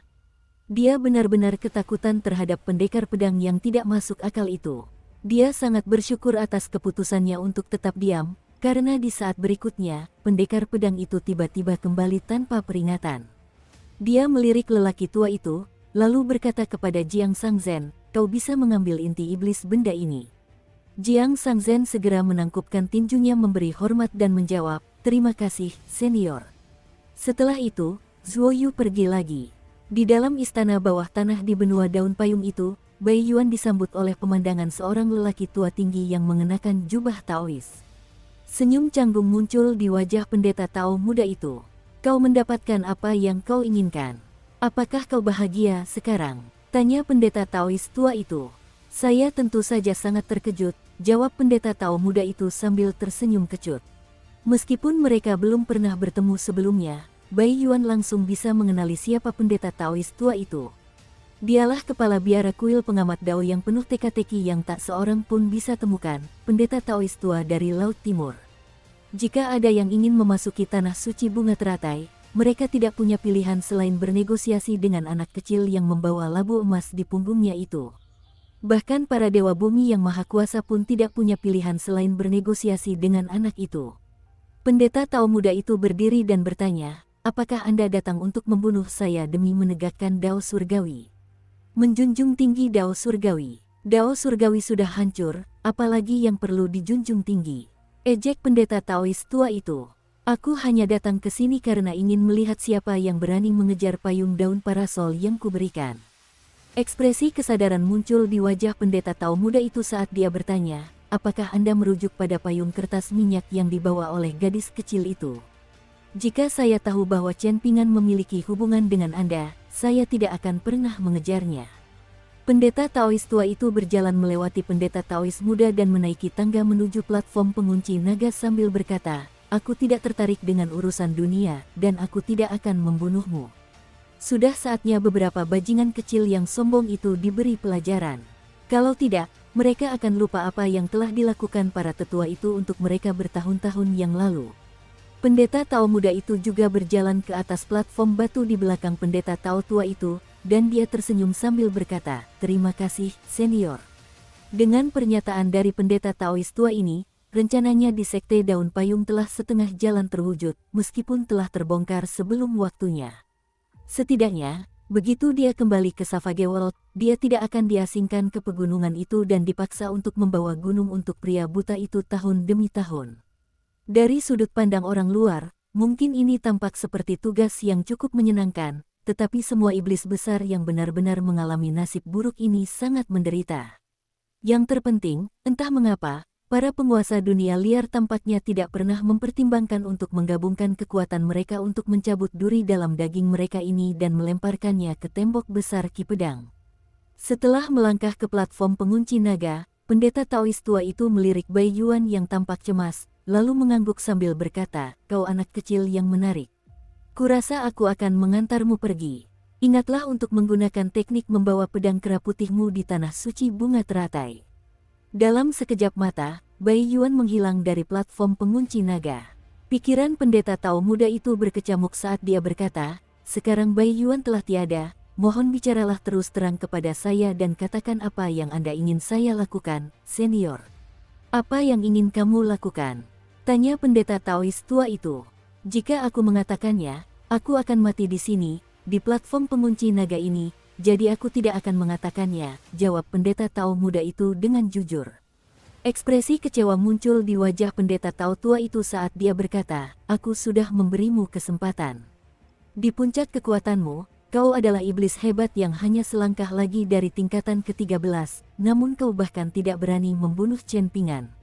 Dia benar-benar ketakutan terhadap pendekar pedang yang tidak masuk akal itu. Dia sangat bersyukur atas keputusannya untuk tetap diam, karena di saat berikutnya, pendekar pedang itu tiba-tiba kembali tanpa peringatan. Dia melirik lelaki tua itu, lalu berkata kepada Jiang Sangzhen, kau bisa mengambil inti iblis benda ini. Jiang Sangzhen segera menangkupkan tinjunya memberi hormat dan menjawab, terima kasih, senior. Setelah itu, Zhuo Yu pergi lagi. Di dalam istana bawah tanah di benua Daun Payung itu, Bai Yuan disambut oleh pemandangan seorang lelaki tua tinggi yang mengenakan jubah Taois. Senyum canggung muncul di wajah pendeta Tao muda itu. Kau mendapatkan apa yang kau inginkan? Apakah kau bahagia sekarang? Tanya pendeta Taois tua itu. Saya tentu saja sangat terkejut, jawab pendeta Tao muda itu sambil tersenyum kecut. Meskipun mereka belum pernah bertemu sebelumnya, Bai Yuan langsung bisa mengenali siapa pendeta Taois tua itu. Dialah kepala biara kuil pengamat Dao yang penuh teka-teki yang tak seorang pun bisa temukan, pendeta Taois tua dari Laut Timur. Jika ada yang ingin memasuki tanah suci bunga teratai, mereka tidak punya pilihan selain bernegosiasi dengan anak kecil yang membawa labu emas di punggungnya itu. Bahkan para dewa bumi yang maha kuasa pun tidak punya pilihan selain bernegosiasi dengan anak itu. Pendeta Tao muda itu berdiri dan bertanya, apakah Anda datang untuk membunuh saya demi menegakkan Dao Surgawi? Menjunjung tinggi Dao Surgawi. Dao Surgawi sudah hancur, apalagi yang perlu dijunjung tinggi. Ejek pendeta Taois tua itu. Aku hanya datang ke sini karena ingin melihat siapa yang berani mengejar payung daun parasol yang kuberikan. Ekspresi kesadaran muncul di wajah pendeta Tao muda itu saat dia bertanya, apakah Anda merujuk pada payung kertas minyak yang dibawa oleh gadis kecil itu? Jika saya tahu bahwa Chen Pingan memiliki hubungan dengan Anda, saya tidak akan pernah mengejarnya. Pendeta Taois tua itu berjalan melewati pendeta Taois muda dan menaiki tangga menuju platform pengunci naga sambil berkata, aku tidak tertarik dengan urusan dunia, dan aku tidak akan membunuhmu. Sudah saatnya beberapa bajingan kecil yang sombong itu diberi pelajaran. Kalau tidak, mereka akan lupa apa yang telah dilakukan para tetua itu untuk mereka bertahun-tahun yang lalu. Pendeta Tao muda itu juga berjalan ke atas platform batu di belakang pendeta Tao tua itu, dan dia tersenyum sambil berkata, terima kasih, senior. Dengan pernyataan dari pendeta Taois tua ini, rencananya di Sekte Daun Payung telah setengah jalan terwujud, meskipun telah terbongkar sebelum waktunya. Setidaknya, begitu dia kembali ke Savage World, dia tidak akan diasingkan ke pegunungan itu dan dipaksa untuk membawa gunung untuk pria buta itu tahun demi tahun. Dari sudut pandang orang luar, mungkin ini tampak seperti tugas yang cukup menyenangkan, tetapi semua iblis besar yang benar-benar mengalami nasib buruk ini sangat menderita. Yang terpenting, entah mengapa, para penguasa dunia liar tampaknya tidak pernah mempertimbangkan untuk menggabungkan kekuatan mereka untuk mencabut duri dalam daging mereka ini dan melemparkannya ke tembok besar Ki Pedang. Setelah melangkah ke platform pengunci naga, pendeta Taois tua itu melirik Bai Yuan yang tampak cemas, lalu mengangguk sambil berkata, kau anak kecil yang menarik. Kurasa aku akan mengantarmu pergi. Ingatlah untuk menggunakan teknik membawa pedang kera putihmu di tanah suci bunga teratai. Dalam sekejap mata, Bai Yuan menghilang dari platform pengunci naga. Pikiran pendeta Tao muda itu berkecamuk saat dia berkata, sekarang Bai Yuan telah tiada, mohon bicaralah terus terang kepada saya dan katakan apa yang Anda ingin saya lakukan, senior. Apa yang ingin kamu lakukan? Tanya pendeta Taois tua itu. Jika aku mengatakannya, aku akan mati di sini, di platform pengunci naga ini, jadi aku tidak akan mengatakannya, jawab pendeta Tao muda itu dengan jujur. Ekspresi kecewa muncul di wajah pendeta Tao tua itu saat dia berkata, aku sudah memberimu kesempatan. Di puncak kekuatanmu, kau adalah iblis hebat yang hanya selangkah lagi dari tingkatan ke-13, namun kau bahkan tidak berani membunuh Chen Pingan.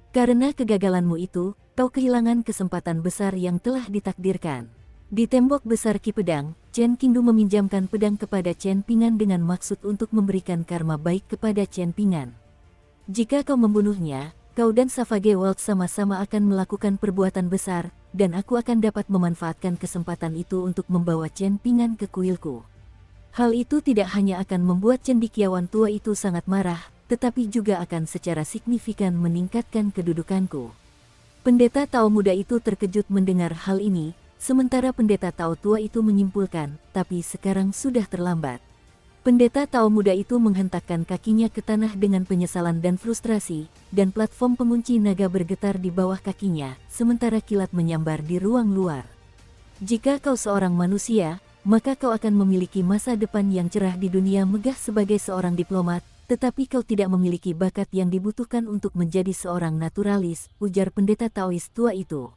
Karena kegagalanmu itu, kau kehilangan kesempatan besar yang telah ditakdirkan. Di tembok besar Ki Pedang, Chen Qingdu meminjamkan pedang kepada Chen Pingan dengan maksud untuk memberikan karma baik kepada Chen Pingan. Jika kau membunuhnya, kau dan Savage World sama-sama akan melakukan perbuatan besar, dan aku akan dapat memanfaatkan kesempatan itu untuk membawa Chen Pingan ke kuilku. Hal itu tidak hanya akan membuat cendekiawan tua itu sangat marah, tetapi juga akan secara signifikan meningkatkan kedudukanku. Pendeta Tao muda itu terkejut mendengar hal ini, sementara pendeta Tao tua itu menyimpulkan, tapi sekarang sudah terlambat. Pendeta Tao muda itu menghentakkan kakinya ke tanah dengan penyesalan dan frustrasi, dan platform pengunci naga bergetar di bawah kakinya, sementara kilat menyambar di ruang luar. Jika kau seorang manusia, maka kau akan memiliki masa depan yang cerah di dunia megah sebagai seorang diplomat, tetapi kau tidak memiliki bakat yang dibutuhkan untuk menjadi seorang naturalis, ujar pendeta Taois tua itu.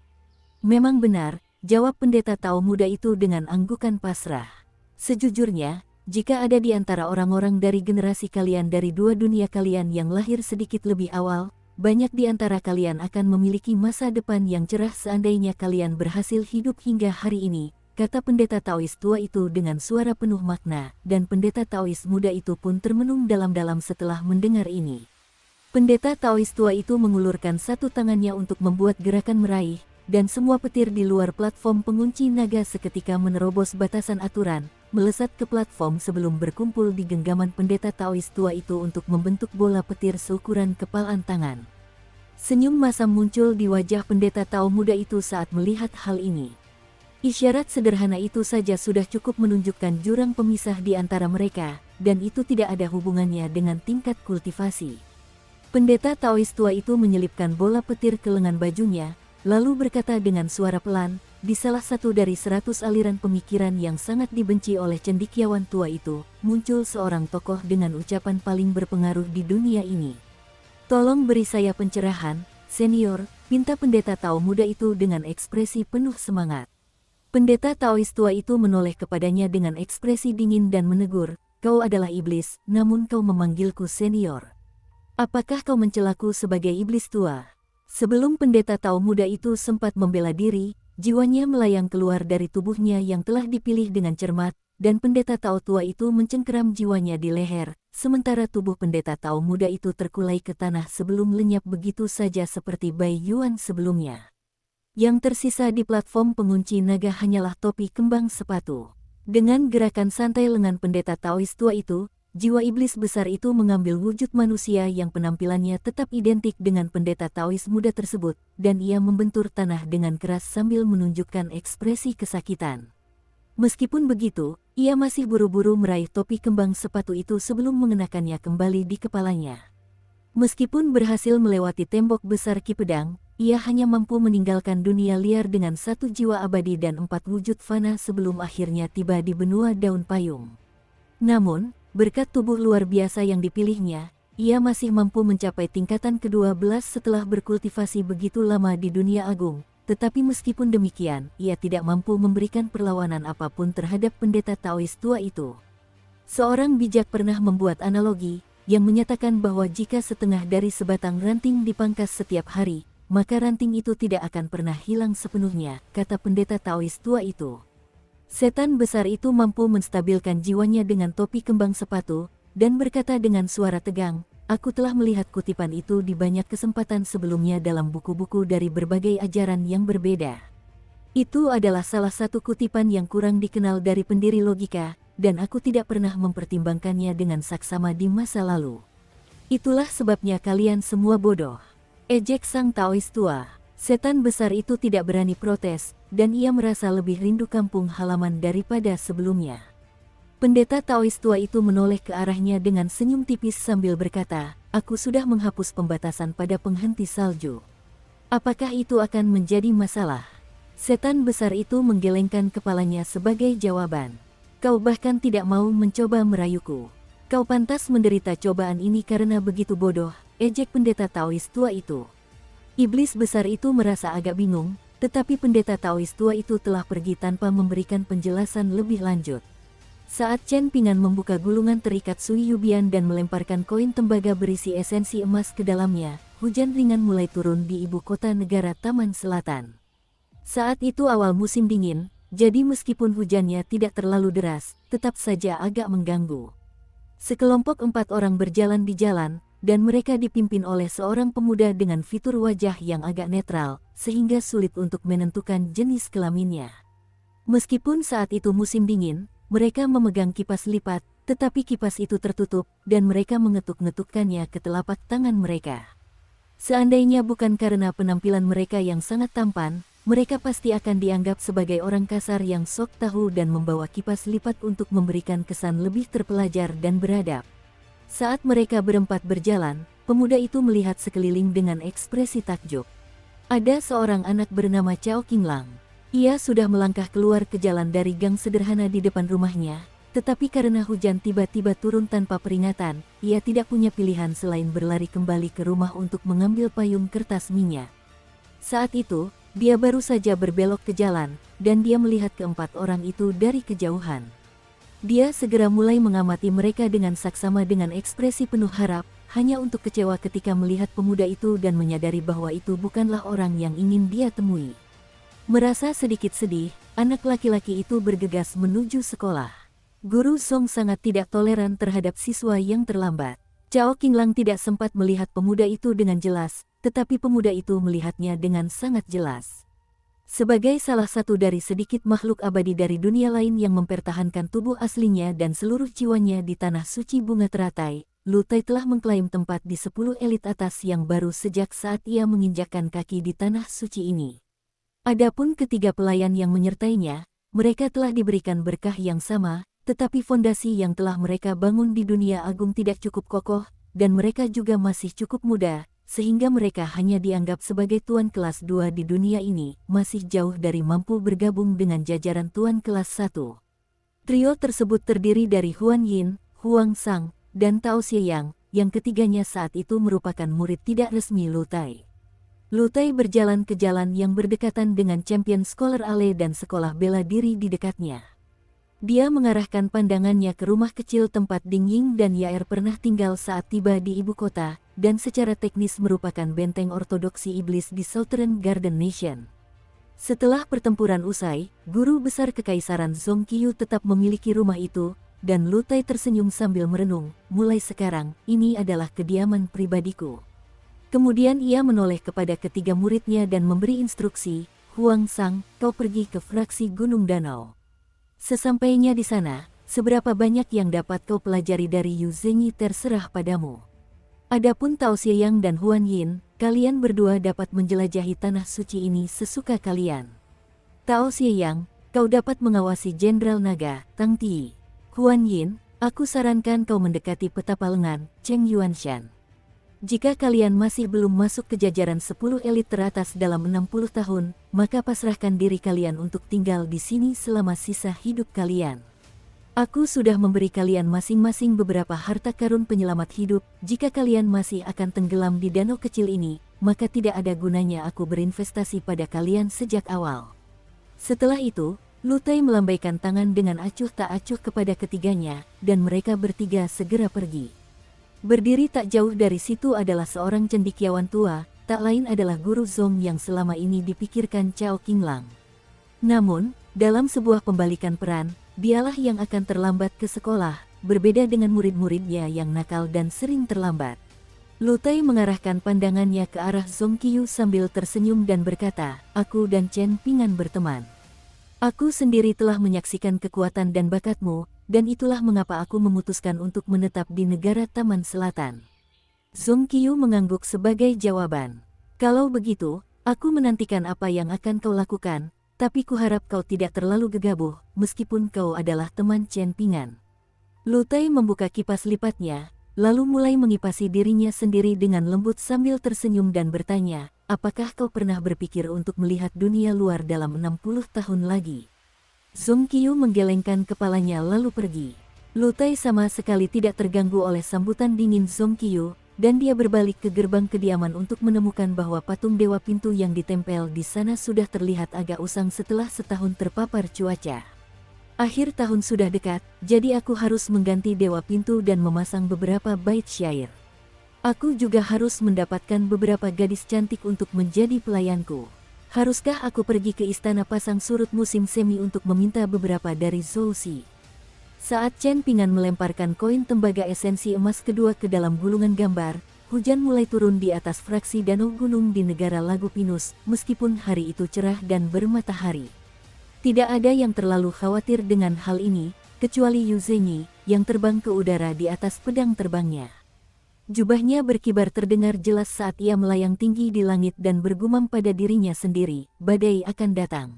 Memang benar, jawab pendeta Tao muda itu dengan anggukan pasrah. Sejujurnya, jika ada di antara orang-orang dari generasi kalian dari dua dunia kalian yang lahir sedikit lebih awal, banyak di antara kalian akan memiliki masa depan yang cerah seandainya kalian berhasil hidup hingga hari ini, kata pendeta Taois tua itu dengan suara penuh makna, dan pendeta Taois muda itu pun termenung dalam-dalam setelah mendengar ini. Pendeta Taois tua itu mengulurkan satu tangannya untuk membuat gerakan meraih, dan semua petir di luar platform pengunci naga seketika menerobos batasan aturan, melesat ke platform sebelum berkumpul di genggaman pendeta Taois tua itu untuk membentuk bola petir seukuran kepalan tangan. Senyum masam muncul di wajah pendeta Tao muda itu saat melihat hal ini. Isyarat sederhana itu saja sudah cukup menunjukkan jurang pemisah di antara mereka, dan itu tidak ada hubungannya dengan tingkat kultivasi. Pendeta Taois tua itu menyelipkan bola petir ke lengan bajunya, lalu berkata dengan suara pelan, di salah satu dari 100 aliran pemikiran yang sangat dibenci oleh cendekiawan tua itu, muncul seorang tokoh dengan ucapan paling berpengaruh di dunia ini. "Tolong beri saya pencerahan, senior," pinta pendeta Tao muda itu dengan ekspresi penuh semangat. Pendeta Taois tua itu menoleh kepadanya dengan ekspresi dingin dan menegur, "Kau adalah iblis, namun kau memanggilku senior. Apakah kau mencelaku sebagai iblis tua?" Sebelum pendeta Tao muda itu sempat membela diri, jiwanya melayang keluar dari tubuhnya yang telah dipilih dengan cermat, dan pendeta Tao tua itu mencengkeram jiwanya di leher, sementara tubuh pendeta Tao muda itu terkulai ke tanah sebelum lenyap begitu saja seperti Bai Yuan sebelumnya. Yang tersisa di platform pengunci naga hanyalah topi kembang sepatu. Dengan gerakan santai lengan pendeta Taois tua itu, jiwa iblis besar itu mengambil wujud manusia yang penampilannya tetap identik dengan pendeta Taois muda tersebut, dan ia membentur tanah dengan keras sambil menunjukkan ekspresi kesakitan. Meskipun begitu, ia masih buru-buru meraih topi kembang sepatu itu sebelum mengenakannya kembali di kepalanya. Meskipun berhasil melewati tembok besar Ki Pedang, ia hanya mampu meninggalkan dunia liar dengan 1 jiwa abadi dan 4 wujud fana sebelum akhirnya tiba di benua daun payung. Namun, berkat tubuh luar biasa yang dipilihnya, ia masih mampu mencapai tingkatan ke-12 setelah berkultivasi begitu lama di dunia agung. Tetapi meskipun demikian, ia tidak mampu memberikan perlawanan apapun terhadap pendeta Taois tua itu. Seorang bijak pernah membuat analogi yang menyatakan bahwa jika setengah dari sebatang ranting dipangkas setiap hari, maka ranting itu tidak akan pernah hilang sepenuhnya, kata pendeta Taois tua itu. Setan besar itu mampu menstabilkan jiwanya dengan topi kembang sepatu, dan berkata dengan suara tegang, "Aku telah melihat kutipan itu di banyak kesempatan sebelumnya dalam buku-buku dari berbagai ajaran yang berbeda. Itu adalah salah satu kutipan yang kurang dikenal dari pendiri logika, dan aku tidak pernah mempertimbangkannya dengan saksama di masa lalu. Itulah sebabnya kalian semua bodoh," ejek sang Taois tua. Setan besar itu tidak berani protes, dan ia merasa lebih rindu kampung halaman daripada sebelumnya. Pendeta Taois tua itu menoleh ke arahnya dengan senyum tipis sambil berkata, "Aku sudah menghapus pembatasan pada penghenti salju. Apakah itu akan menjadi masalah?" Setan besar itu menggelengkan kepalanya sebagai jawaban. "Kau bahkan tidak mau mencoba merayuku. Kau pantas menderita cobaan ini karena begitu bodoh," ejek pendeta Taois tua itu. Iblis besar itu merasa agak bingung, tetapi pendeta Taois tua itu telah pergi tanpa memberikan penjelasan lebih lanjut. Saat Chen Pingan membuka gulungan terikat Sui Yubian dan melemparkan koin tembaga berisi esensi emas ke dalamnya, hujan ringan mulai turun di ibu kota negara Taman Selatan. Saat itu awal musim dingin, jadi meskipun hujannya tidak terlalu deras, tetap saja agak mengganggu. Sekelompok 4 orang berjalan di jalan, dan mereka dipimpin oleh seorang pemuda dengan fitur wajah yang agak netral, sehingga sulit untuk menentukan jenis kelaminnya. Meskipun saat itu musim dingin, mereka memegang kipas lipat, tetapi kipas itu tertutup, dan mereka mengetuk-ngetukkannya ke telapak tangan mereka. Seandainya bukan karena penampilan mereka yang sangat tampan, mereka pasti akan dianggap sebagai orang kasar yang sok tahu dan membawa kipas lipat untuk memberikan kesan lebih terpelajar dan beradab. Saat mereka berempat berjalan, pemuda itu melihat sekeliling dengan ekspresi takjub. Ada seorang anak bernama Chao Qinglang. Ia sudah melangkah keluar ke jalan dari gang sederhana di depan rumahnya, tetapi karena hujan tiba-tiba turun tanpa peringatan, ia tidak punya pilihan selain berlari kembali ke rumah untuk mengambil payung kertas minyak. Saat itu, dia baru saja berbelok ke jalan, dan dia melihat keempat orang itu dari kejauhan. Dia segera mulai mengamati mereka dengan saksama dengan ekspresi penuh harap, hanya untuk kecewa ketika melihat pemuda itu dan menyadari bahwa itu bukanlah orang yang ingin dia temui. Merasa sedikit sedih, anak laki-laki itu bergegas menuju sekolah. Guru Song sangat tidak toleran terhadap siswa yang terlambat. Cao Qinglang tidak sempat melihat pemuda itu dengan jelas, tetapi pemuda itu melihatnya dengan sangat jelas. Sebagai salah satu dari sedikit makhluk abadi dari dunia lain yang mempertahankan tubuh aslinya dan seluruh jiwanya di tanah suci bunga teratai, Lu Tai telah mengklaim tempat di 10 elit atas yang baru sejak saat ia menginjakkan kaki di tanah suci ini. Adapun ketiga pelayan yang menyertainya, mereka telah diberikan berkah yang sama, tetapi fondasi yang telah mereka bangun di dunia agung tidak cukup kokoh, dan mereka juga masih cukup muda, sehingga mereka hanya dianggap sebagai tuan kelas 2 di dunia ini, masih jauh dari mampu bergabung dengan jajaran tuan kelas 1. Trio tersebut terdiri dari Huan Yin, Huang Sang, dan Tao Xie yang ketiganya saat itu merupakan murid tidak resmi Lu Tai. Lu Tai berjalan ke jalan yang berdekatan dengan champion Scholar Ale dan sekolah bela diri di dekatnya. Dia mengarahkan pandangannya ke rumah kecil tempat Ding Ying dan Yaer pernah tinggal saat tiba di ibu kota, dan secara teknis merupakan benteng ortodoksi iblis di Southern Garden Nation. Setelah pertempuran usai, guru besar kekaisaran Zhong Qiyu tetap memiliki rumah itu, dan Lu Tai tersenyum sambil merenung, mulai sekarang, ini adalah kediaman pribadiku. Kemudian ia menoleh kepada ketiga muridnya dan memberi instruksi, Huang Sang, kau pergi ke fraksi Gunung Danau. Sesampainya di sana, seberapa banyak yang dapat kau pelajari dari Yu Zhenyi terserah padamu. Adapun Tao Xie dan Huan Yin, kalian berdua dapat menjelajahi tanah suci ini sesuka kalian. Tao Xie, kau dapat mengawasi Jenderal Naga, Tang Ti. Huan Yin, aku sarankan kau mendekati petapa lengan, Cheng Yuanshan. Jika kalian masih belum masuk ke jajaran 10 elit teratas dalam 60 tahun, maka pasrahkan diri kalian untuk tinggal di sini selama sisa hidup kalian. Aku sudah memberi kalian masing-masing beberapa harta karun penyelamat hidup. Jika kalian masih akan tenggelam di danau kecil ini, maka tidak ada gunanya aku berinvestasi pada kalian sejak awal. Setelah itu, Lu Tai melambaikan tangan dengan acuh tak acuh kepada ketiganya, dan mereka bertiga segera pergi. Berdiri tak jauh dari situ adalah seorang cendekiawan tua, tak lain adalah guru Zong yang selama ini dipikirkan Cao Qinglang. Namun, dalam sebuah pembalikan peran, dialah yang akan terlambat ke sekolah, berbeda dengan murid-muridnya yang nakal dan sering terlambat. Lu Tai mengarahkan pandangannya ke arah Zong Qiyu sambil tersenyum dan berkata, aku dan Chen Pingan berteman. Aku sendiri telah menyaksikan kekuatan dan bakatmu, dan itulah mengapa aku memutuskan untuk menetap di negara Taman Selatan. Zong Qiyu mengangguk sebagai jawaban. Kalau begitu, aku menantikan apa yang akan kau lakukan, tapi kuharap kau tidak terlalu gegabah, meskipun kau adalah teman Chen Pingan. Lu Tai membuka kipas lipatnya, lalu mulai mengipasi dirinya sendiri dengan lembut sambil tersenyum dan bertanya, apakah kau pernah berpikir untuk melihat dunia luar dalam 60 tahun lagi? Zong Qiyu menggelengkan kepalanya lalu pergi. Lu Tai sama sekali tidak terganggu oleh sambutan dingin Zong Qiyu, dan dia berbalik ke gerbang kediaman untuk menemukan bahwa patung dewa pintu yang ditempel di sana sudah terlihat agak usang setelah setahun terpapar cuaca. Akhir tahun sudah dekat, jadi aku harus mengganti dewa pintu dan memasang beberapa bait syair. Aku juga harus mendapatkan beberapa gadis cantik untuk menjadi pelayanku. Haruskah aku pergi ke istana pasang surut musim semi untuk meminta beberapa dari Zhou Xi? Saat Chen Pingan melemparkan koin tembaga esensi emas kedua ke dalam gulungan gambar, hujan mulai turun di atas fraksi danau gunung di negara Lagu Pinus, meskipun hari itu cerah dan bermatahari. Tidak ada yang terlalu khawatir dengan hal ini, kecuali Yu Zhenyi, yang terbang ke udara di atas pedang terbangnya. Jubahnya berkibar terdengar jelas saat ia melayang tinggi di langit dan bergumam pada dirinya sendiri, badai akan datang.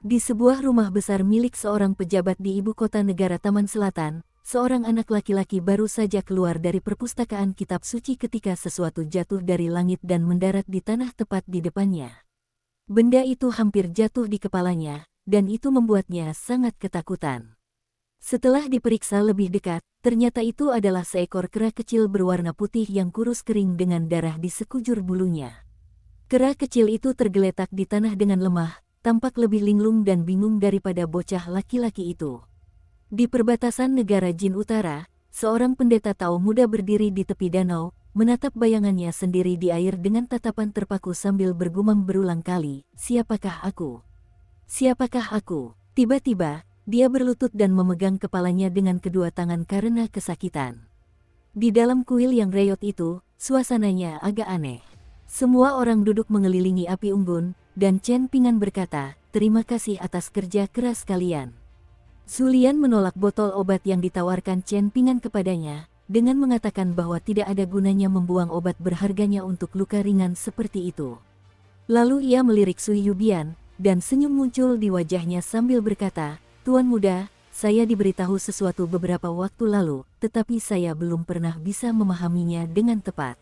Di sebuah rumah besar milik seorang pejabat di ibu kota negara Taman Selatan, seorang anak laki-laki baru saja keluar dari perpustakaan kitab suci ketika sesuatu jatuh dari langit dan mendarat di tanah tepat di depannya. Benda itu hampir jatuh di kepalanya, dan itu membuatnya sangat ketakutan. Setelah diperiksa lebih dekat, ternyata itu adalah seekor kera kecil berwarna putih yang kurus kering dengan darah di sekujur bulunya. Kera kecil itu tergeletak di tanah dengan lemah, tampak lebih linglung dan bingung daripada bocah laki-laki itu. Di perbatasan negara Jin Utara, seorang pendeta Tao muda berdiri di tepi danau, menatap bayangannya sendiri di air dengan tatapan terpaku sambil bergumam berulang kali, siapakah aku? Siapakah aku? Tiba-tiba, dia berlutut dan memegang kepalanya dengan kedua tangan karena kesakitan. Di dalam kuil yang reot itu, suasananya agak aneh. Semua orang duduk mengelilingi api unggun, dan Chen Pingan berkata, "Terima kasih atas kerja keras kalian." Zulian menolak botol obat yang ditawarkan Chen Pingan kepadanya, dengan mengatakan bahwa tidak ada gunanya membuang obat berharganya untuk luka ringan seperti itu. Lalu ia melirik Sui Yubian, dan senyum muncul di wajahnya sambil berkata, "Tuan muda, saya diberitahu sesuatu beberapa waktu lalu, tetapi saya belum pernah bisa memahaminya dengan tepat.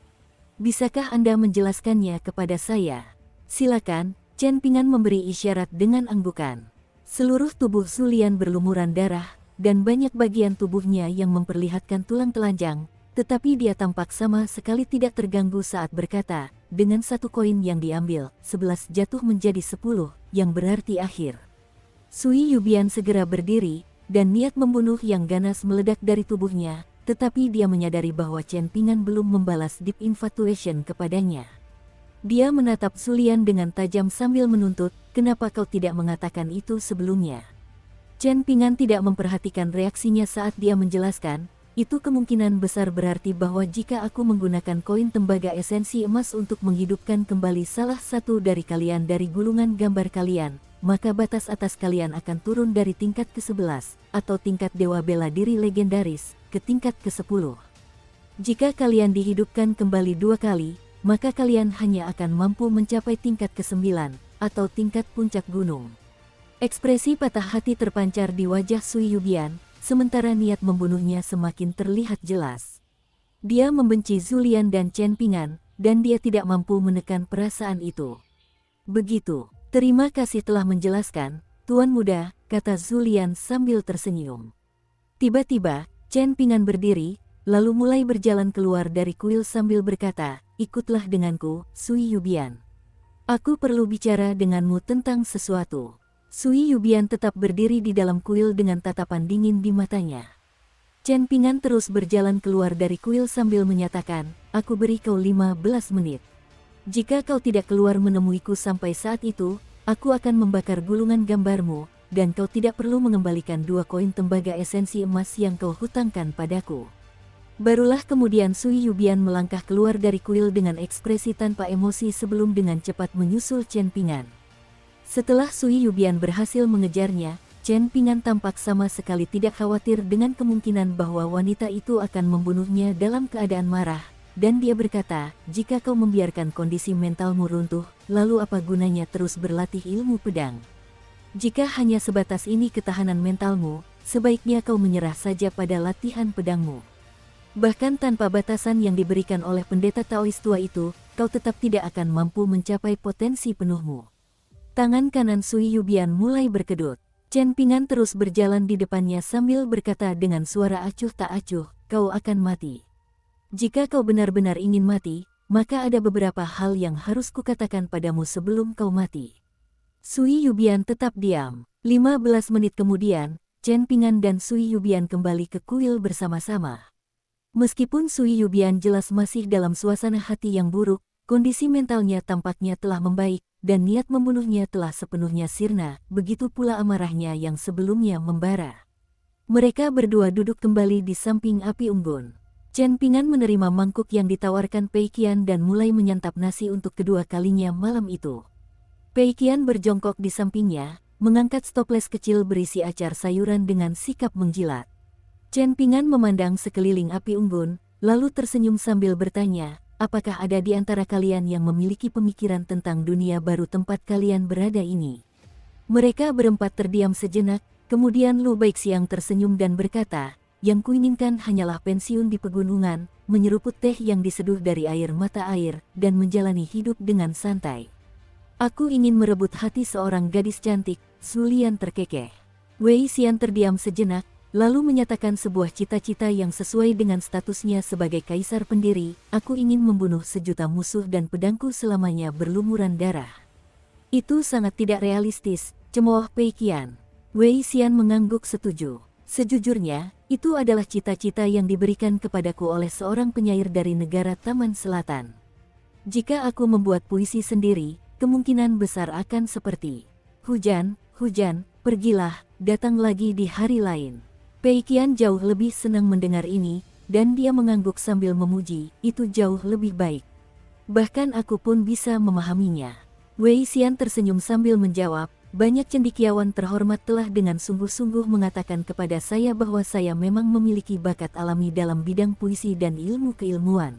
Bisakah Anda menjelaskannya kepada saya?" "Silakan," Chen Pingan memberi isyarat dengan anggukan. Seluruh tubuh Zulian berlumuran darah, dan banyak bagian tubuhnya yang memperlihatkan tulang telanjang, tetapi dia tampak sama sekali tidak terganggu saat berkata, "Dengan satu koin yang diambil, 11 jatuh menjadi 10, yang berarti akhir." Sui Yubian segera berdiri, dan niat membunuh yang ganas meledak dari tubuhnya, tetapi dia menyadari bahwa Chen Pingan belum membalas deep infatuation kepadanya. Dia menatap Zulian dengan tajam sambil menuntut, "Kenapa kau tidak mengatakan itu sebelumnya?" Chen Pingan tidak memperhatikan reaksinya saat dia menjelaskan, "Itu kemungkinan besar berarti bahwa jika aku menggunakan koin tembaga esensi emas untuk menghidupkan kembali salah satu dari kalian dari gulungan gambar kalian, maka batas atas kalian akan turun dari tingkat ke-11, atau tingkat dewa bela diri legendaris, ke tingkat ke-10. Jika kalian dihidupkan kembali 2 kali, maka kalian hanya akan mampu mencapai tingkat ke-9, atau tingkat puncak gunung." Ekspresi patah hati terpancar di wajah Sui Yubian, sementara niat membunuhnya semakin terlihat jelas. Dia membenci Zulian dan Chen Pingan, dan dia tidak mampu menekan perasaan itu. "Begitu. Terima kasih telah menjelaskan, Tuan Muda," kata Zulian sambil tersenyum. Tiba-tiba, Chen Pingan berdiri, lalu mulai berjalan keluar dari kuil sambil berkata, "Ikutlah denganku, Sui Yubian. Aku perlu bicara denganmu tentang sesuatu." Sui Yubian tetap berdiri di dalam kuil dengan tatapan dingin di matanya. Chen Pingan terus berjalan keluar dari kuil sambil menyatakan, "Aku beri kau 15 menit. Jika kau tidak keluar menemuiku sampai saat itu, aku akan membakar gulungan gambarmu, dan kau tidak perlu mengembalikan 2 koin tembaga esensi emas yang kau hutangkan padaku." Barulah kemudian Sui Yubian melangkah keluar dari kuil dengan ekspresi tanpa emosi sebelum dengan cepat menyusul Chen Pingan. Setelah Sui Yubian berhasil mengejarnya, Chen Pingan tampak sama sekali tidak khawatir dengan kemungkinan bahwa wanita itu akan membunuhnya dalam keadaan marah. Dan dia berkata, "Jika kau membiarkan kondisi mentalmu runtuh, lalu apa gunanya terus berlatih ilmu pedang? Jika hanya sebatas ini ketahanan mentalmu, sebaiknya kau menyerah saja pada latihan pedangmu. Bahkan tanpa batasan yang diberikan oleh pendeta Taois tua itu, kau tetap tidak akan mampu mencapai potensi penuhmu." Tangan kanan Sui Yubian mulai berkedut. Chen Pingan terus berjalan di depannya sambil berkata dengan suara acuh tak acuh, "Kau akan mati. Jika kau benar-benar ingin mati, maka ada beberapa hal yang harus kukatakan padamu sebelum kau mati." Sui Yubian tetap diam. 15 menit kemudian, Chen Pingan dan Sui Yubian kembali ke kuil bersama-sama. Meskipun Sui Yubian jelas masih dalam suasana hati yang buruk, kondisi mentalnya tampaknya telah membaik, dan niat membunuhnya telah sepenuhnya sirna, begitu pula amarahnya yang sebelumnya membara. Mereka berdua duduk kembali di samping api unggun. Chen Pingan menerima mangkuk yang ditawarkan Pei Qian dan mulai menyantap nasi untuk kedua kalinya malam itu. Pei Qian berjongkok di sampingnya, mengangkat stoples kecil berisi acar sayuran dengan sikap menjilat. Chen Pingan memandang sekeliling api unggun, lalu tersenyum sambil bertanya, "Apakah ada di antara kalian yang memiliki pemikiran tentang dunia baru tempat kalian berada ini?" Mereka berempat terdiam sejenak, kemudian Lu Baixiang tersenyum dan berkata, "Yang kuinginkan hanyalah pensiun di pegunungan, menyeruput teh yang diseduh dari air mata air, dan menjalani hidup dengan santai. Aku ingin merebut hati seorang gadis cantik." Zulian terkekeh. Wei Xian terdiam sejenak, lalu menyatakan sebuah cita-cita yang sesuai dengan statusnya sebagai kaisar pendiri, "Aku ingin membunuh 1.000.000 musuh dan pedangku selamanya berlumuran darah." "Itu sangat tidak realistis," cemooh Pei Qian. Wei Xian mengangguk setuju. "Sejujurnya, itu adalah cita-cita yang diberikan kepadaku oleh seorang penyair dari negara Taman Selatan. Jika aku membuat puisi sendiri, kemungkinan besar akan seperti hujan, hujan, pergilah, datang lagi di hari lain." Pei Qian jauh lebih senang mendengar ini, dan dia mengangguk sambil memuji, itu jauh lebih baik. Bahkan aku pun bisa memahaminya. Wei Xian tersenyum sambil menjawab, banyak cendekiawan terhormat telah dengan sungguh-sungguh mengatakan kepada saya bahwa saya memang memiliki bakat alami dalam bidang puisi dan ilmu keilmuan.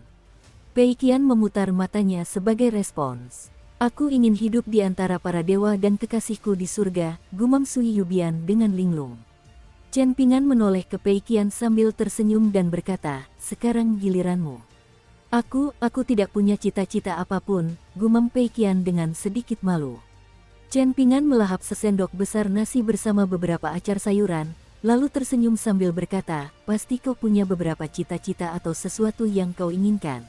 Pei Qian memutar matanya sebagai respons. Aku ingin hidup di antara para dewa dan kekasihku di surga, gumam Sui Yubian dengan linglung. Chen Ping'an menoleh ke Pei Qian sambil tersenyum dan berkata, sekarang giliranmu. Aku tidak punya cita-cita apapun, gumam Pei Qian dengan sedikit malu. Chen Ping'an melahap sesendok besar nasi bersama beberapa acar sayuran, lalu tersenyum sambil berkata, pasti kau punya beberapa cita-cita atau sesuatu yang kau inginkan.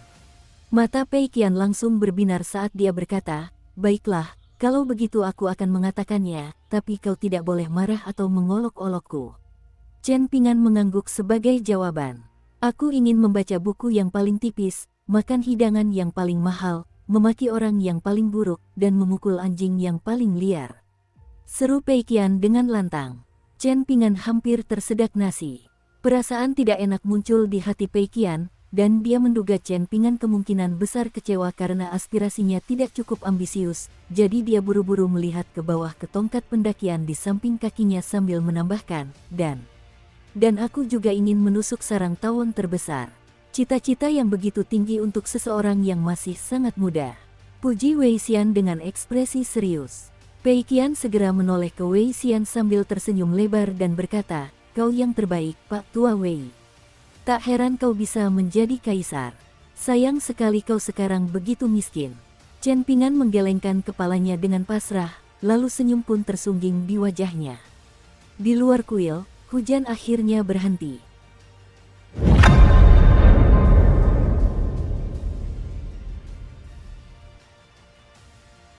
Mata Pei Qian langsung berbinar saat dia berkata, baiklah, kalau begitu aku akan mengatakannya, tapi kau tidak boleh marah atau mengolok-olokku. Chen Ping'an mengangguk sebagai jawaban. Aku ingin membaca buku yang paling tipis, makan hidangan yang paling mahal, memaki orang yang paling buruk, dan memukul anjing yang paling liar. Seru Pei Qian dengan lantang. Chen Ping'an hampir tersedak nasi. Perasaan tidak enak muncul di hati Pei Qian, dan dia menduga Chen Ping'an kemungkinan besar kecewa karena aspirasinya tidak cukup ambisius, jadi dia buru-buru melihat ke bawah ke tongkat pendakian di samping kakinya sambil menambahkan, dan aku juga ingin menusuk sarang tawon terbesar. Cita-cita yang begitu tinggi untuk seseorang yang masih sangat muda. Puji Wei Xian dengan ekspresi serius. Pei Qian segera menoleh ke Wei Xian sambil tersenyum lebar dan berkata, kau yang terbaik, Pak Tua Wei. Tak heran kau bisa menjadi kaisar. Sayang sekali kau sekarang begitu miskin. Chen Ping'an menggelengkan kepalanya dengan pasrah, lalu senyum pun tersungging di wajahnya. Di luar kuil, hujan akhirnya berhenti.